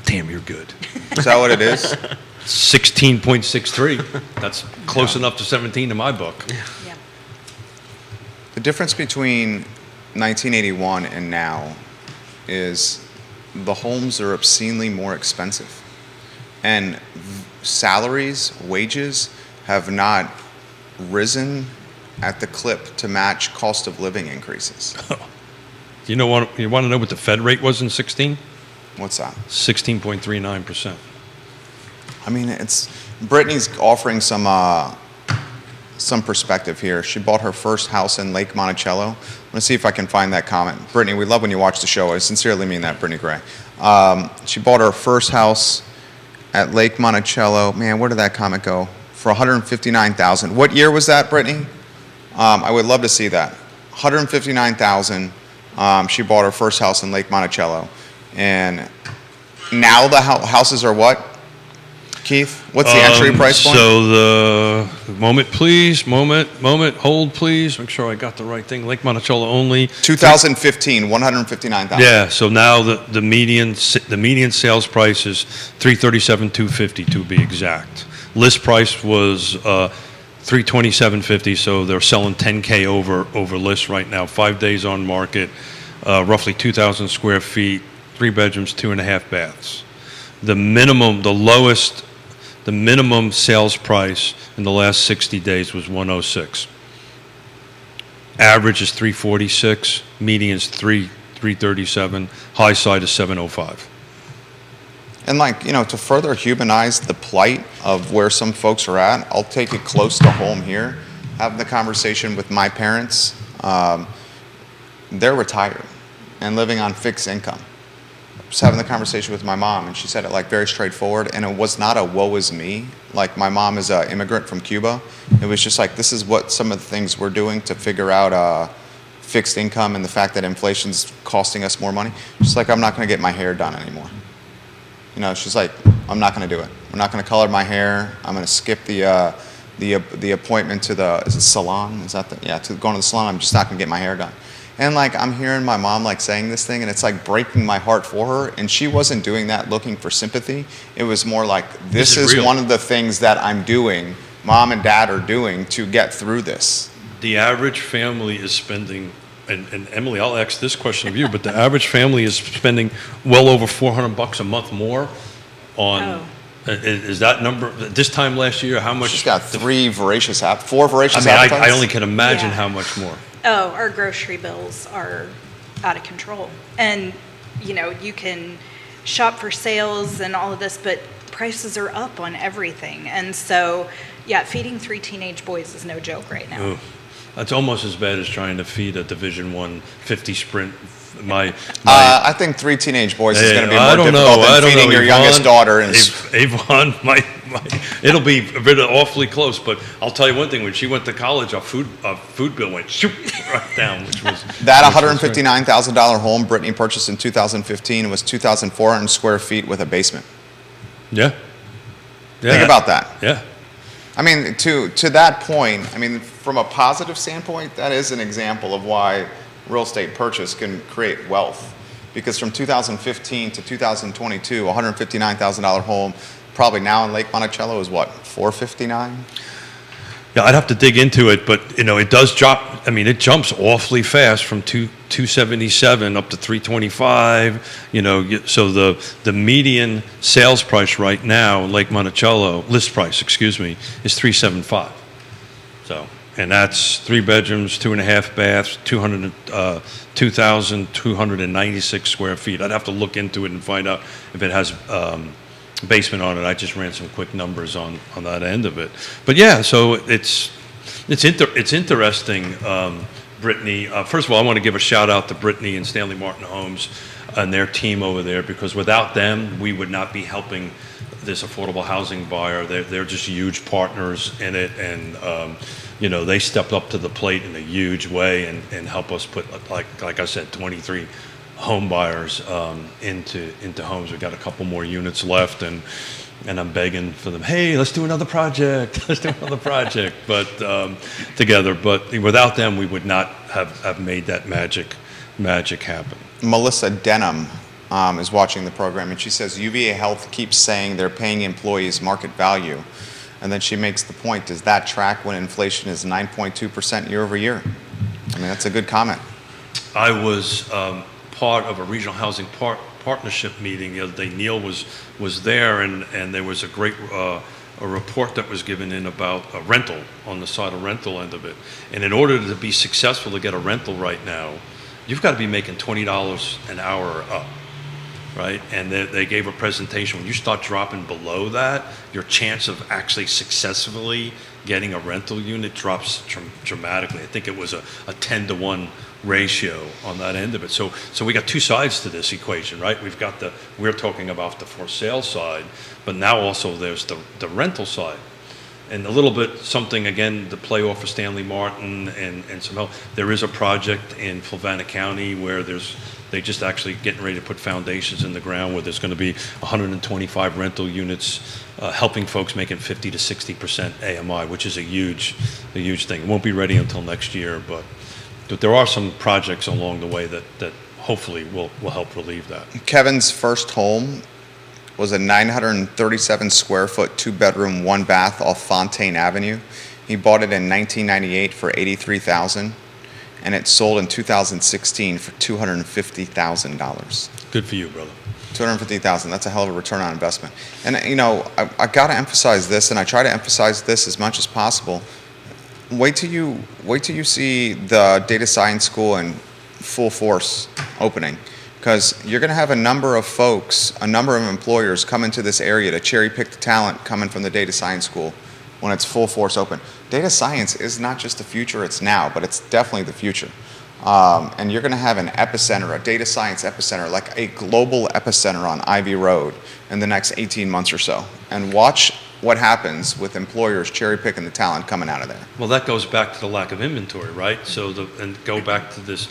Damn, you're good. Is that what it is? 16.63. That's close enough to 17 in my book. Yeah. The difference between 1981 and now is the homes are obscenely more expensive. And salaries, wages have not risen at the clip to match cost of living increases. You want to know what the Fed rate was in 16? What's that? 16.39%. I mean, Brittany's offering some perspective here. She bought her first house in Lake Monticello. I'm going to see if I can find that comment. Brittany, we love when you watch the show. I sincerely mean that, Brittany Gray. She bought her first house at Lake Monticello. Man, where did that comment go? For $159,000. What year was that, Brittany? I would love to see that. $159,000. She bought her first house in Lake Monticello. And now the houses are what? Keith, what's the entry price point? So the moment, please. Moment. Hold, please. Make sure I got the right thing. Lake Monticello only. 2015, $159,000. Yeah. So now the median sales price is $337,250 to be exact. List price was $327,50. So they're selling $10K over list right now. 5 days on market, roughly 2,000 square feet, 3 bedrooms, 2.5 baths. The minimum sales price in the last 60 days was 106. Average is 346, median is 337, high side is 705. And to further humanize the plight of where some folks are at, I'll take it close to home here. Having the conversation with my parents, they're retired and living on fixed income. Just having the conversation with my mom, and she said it very straightforward, and it was not a woe is me. My mom is an immigrant from Cuba. It was just this is what some of the things we're doing to figure out fixed income and the fact that inflation's costing us more money. She's I'm not going to get my hair done anymore. She's I'm not going to do it. I'm not going to color my hair. I'm going to skip the appointment to the salon. Is that to going to the salon? I'm just not going to get my hair done. And I'm hearing my mom saying this thing, and it's breaking my heart for her. And she wasn't doing that looking for sympathy. It was more this is real. One of the things that I'm doing, mom and dad are doing to get through this. The average family is spending, and Emily, I'll ask this question of you, but the average family is spending well over $400 a month more on. Oh. Is that number this time last year? How much? She's got 4 voracious appetites. I only can imagine Yeah. how much more. Oh, our grocery bills are out of control. And, you can shop for sales and all of this, but prices are up on everything. And so, feeding 3 teenage boys is no joke right now. Ooh, that's almost as bad as trying to feed a Division I 50 sprint. I think 3 teenage boys is going to be more difficult than feeding your youngest daughter. Avon, it'll be a bit awfully close. But I'll tell you one thing: when she went to college, our food bill went shoot right down, which was that $159,000 home Brittany purchased in 2015 was 2,400 square feet with a basement. Yeah. Think about that. Yeah. I mean, to that point, from a positive standpoint, that is an example of why real estate purchase can create wealth, because from 2015 to 2022, $159,000 home, probably now in Lake Monticello is what, $459,000? Yeah, I'd have to dig into it, but it does drop. It jumps awfully fast from 277 up to 325. So the median sales price right now in Lake Monticello, list price, is 375. So. And that's 3 bedrooms, 2.5 baths, 2,296 square feet. I'd have to look into it and find out if it has basement on it. I just ran some quick numbers on that end of it. But yeah, so it's interesting, Brittany. First of all, I want to give a shout out to Brittany and Stanley Martin Homes and their team over there, because without them, we would not be helping this affordable housing buyer. They're just huge partners in it, and they stepped up to the plate in a huge way and help us put, like I said, 23 home buyers into homes. We've got a couple more units left, and and I'm begging for them, hey, let's do another project, let's do another project, but together. But without them, we would not have made that magic happen. Melissa Denham is watching the program, and she says UVA Health keeps saying they're paying employees market value. And then she makes the point, does that track when inflation is 9.2% year over year? I mean, that's a good comment. I was part of a regional housing partnership meeting the other day. Neil was there, and there was a great a report that was given in about a rental, on the side of rental end of it. And in order to be successful to get a rental right now, you've got to be making $20 an hour or up. Right, and they gave a presentation. When you start dropping below that, your chance of actually successfully getting a rental unit drops dramatically. I think it was a 10-to-1 ratio on that end of it. So we got two sides to this equation, right? We're talking about the for sale side, but now also there's the rental side. And a little bit something, again, to play off of Stanley Martin and some help. There is a project in Fluvanna County where they just actually getting ready to put foundations in the ground where there's going to be 125 rental units helping folks making 50 to 60% AMI, which is a huge thing. It won't be ready until next year, but there are some projects along the way that hopefully will help relieve that. Kevin's first home was a 937 square foot, 2-bedroom, 1-bath off Fontaine Avenue. He bought it in 1998 for $83,000. And it sold in 2016 for $250,000. Good for you, brother. $250,000. That's a hell of a return on investment. And I got to emphasize this, and I try to emphasize this as much as possible. Wait till you see the data science school in full force opening, because you're going to have a number of folks, a number of employers come into this area to cherry pick the talent coming from the data science school when it's full force open. Data science is not just the future, it's now, but it's definitely the future. And you're going to have an epicenter, a data science epicenter, like a global epicenter on Ivy Road in the next 18 months or so. And watch what happens with employers cherry picking the talent coming out of there. Well, that goes back to the lack of inventory, right? So and go back to this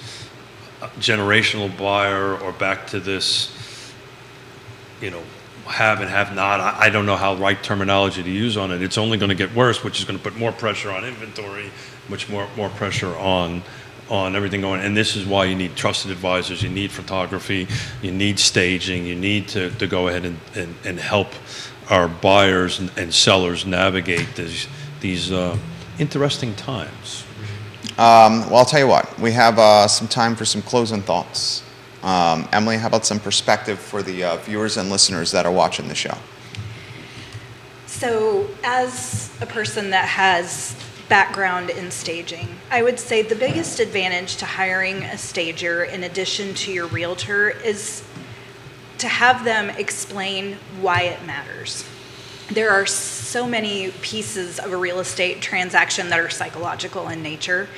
generational buyer, or back to this, have and have not. I don't know how right terminology to use on it. It's only going to get worse, which is going to put more pressure on inventory, much more pressure on everything going. And this is why you need trusted advisors, you need photography, you need staging, you need to go ahead and help our buyers and sellers navigate these interesting times. Well, I'll tell you what, we have some time for some closing thoughts. Emily, how about some perspective for the viewers and listeners that are watching the show? So, as a person that has background in staging, I would say the biggest advantage to hiring a stager in addition to your realtor is to have them explain why it matters. There are so many pieces of a real estate transaction that are psychological in nature,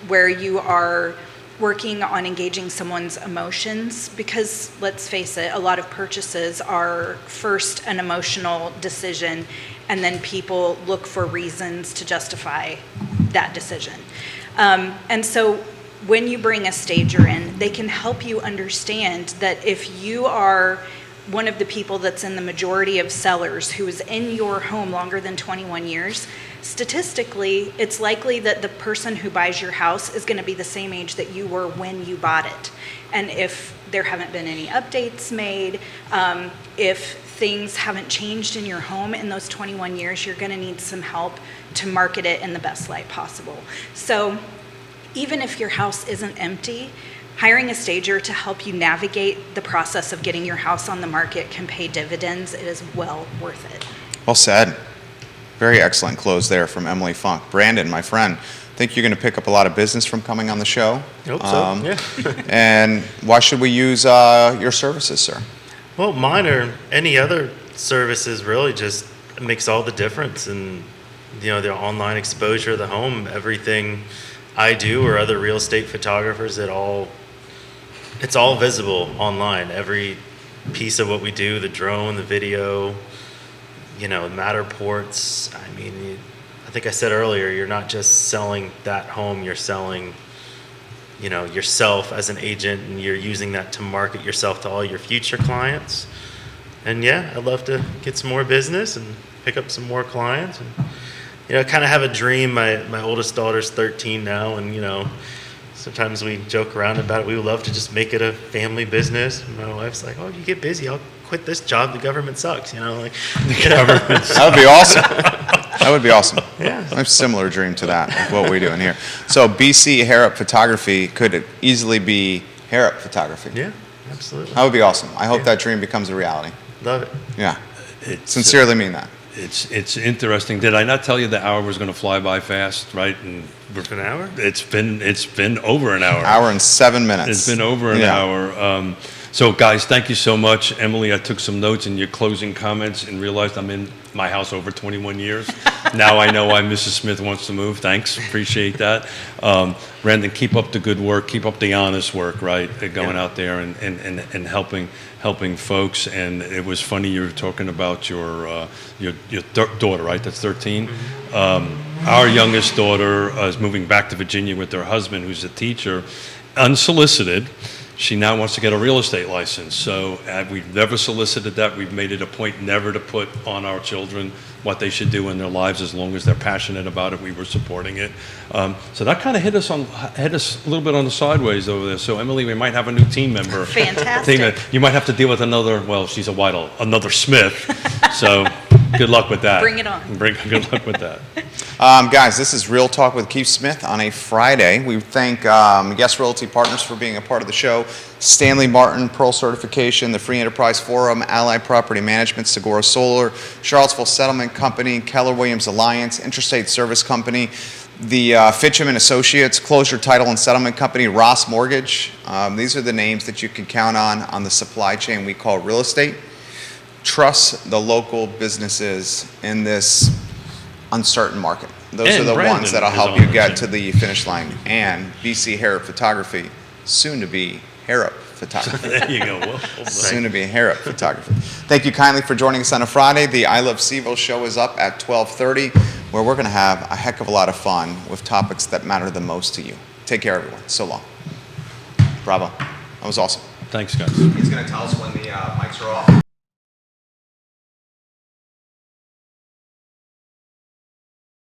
where you are working on engaging someone's emotions, because let's face it, a lot of purchases are first an emotional decision, and then people look for reasons to justify that decision. And so when you bring a stager in, they can help you understand that if you are one of the people that's in the majority of sellers who is in your home longer than 21 years, statistically, it's likely that the person who buys your house is going to be the same age that you were when you bought it. And if there haven't been any updates made, if things haven't changed in your home in those 21 years, you're going to need some help to market it in the best light possible. So even if your house isn't empty, hiring a stager to help you navigate the process of getting your house on the market can pay dividends. It is well worth it. Well said. Very excellent close there from Emily Funk. Brandon, my friend, I think you're going to pick up a lot of business from coming on the show. I hope so, yeah. And why should we use your services, sir? Well, mine or any other services really just makes all the difference. And, the online exposure of the home, everything I do or other real estate photographers, it's all visible online. Every piece of what we do, the drone, the video, Matterports. I mean, I think I said earlier, you're not just selling that home, you're selling, yourself as an agent, and you're using that to market yourself to all your future clients. yeah, I'd love to get some more business and pick up some more clients. And, I kind of have a dream. My oldest daughter's 13 now, and, sometimes we joke around about it. We would love to just make it a family business. And my wife's like, "Oh, if you get busy, I'll quit this job. The government sucks." The government. That would be awesome. That would be awesome. Yeah. I have a similar dream to that, of what we're doing here. So BC Harrop Photography could easily be Harrop Photography. Yeah, absolutely. That would be awesome. I hope that dream becomes a reality. Love it. Yeah. It's, Sincerely mean that. It's interesting. Did I not tell you the hour was going to fly by fast, right? And An hour? It's been over an hour. Hour and 7 minutes. It's been over an hour. So, guys, thank you so much. Emily, I took some notes in your closing comments and realized I'm in my house over 21 years. Now I know why Mrs. Smith wants to move. Thanks. Appreciate that. Brandon, keep up the good work. Keep up the honest work, right? Going out there and helping folks. And it was funny you were talking about your daughter, right? That's 13. Our youngest daughter is moving back to Virginia with her husband, who's a teacher, unsolicited. She now wants to get a real estate license. So we've never solicited that. We've made it a point never to put on our children what they should do in their lives as long as they're passionate about it. We were supporting it. So that kind of hit us a little bit on the sideways over there. So Emily, we might have a new team member. Fantastic. You might have to deal with she's a Whittle, another Smith. So good luck with that. Bring it on. Good luck with that. Guys, this is Real Talk with Keith Smith on a Friday. We thank Guest Realty Partners for being a part of the show. Stanley Martin, Pearl Certification, the Free Enterprise Forum, Allied Property Management, Sigora Solar, Charlottesville Settlement Company, Keller Williams Alliance, Intrastate Service Company, the Fincham and Associates, Closure Title and Settlement Company, Ross Mortgage. These are the names that you can count on the supply chain we call real estate. Trust the local businesses in this uncertain market. Those are the ones that'll help you get to the finish line. And BC Harrop Photography, soon to be Harrop Photography. There you go. Well, Soon to be Harrop Photography. Thank you kindly for joining us on a Friday. The I Love CVille show is up at 12:30, where we're going to have a heck of a lot of fun with topics that matter the most to you. Take care, everyone. So long. Bravo. That was awesome. thanks, guys. He's going to tell us when the mics are off.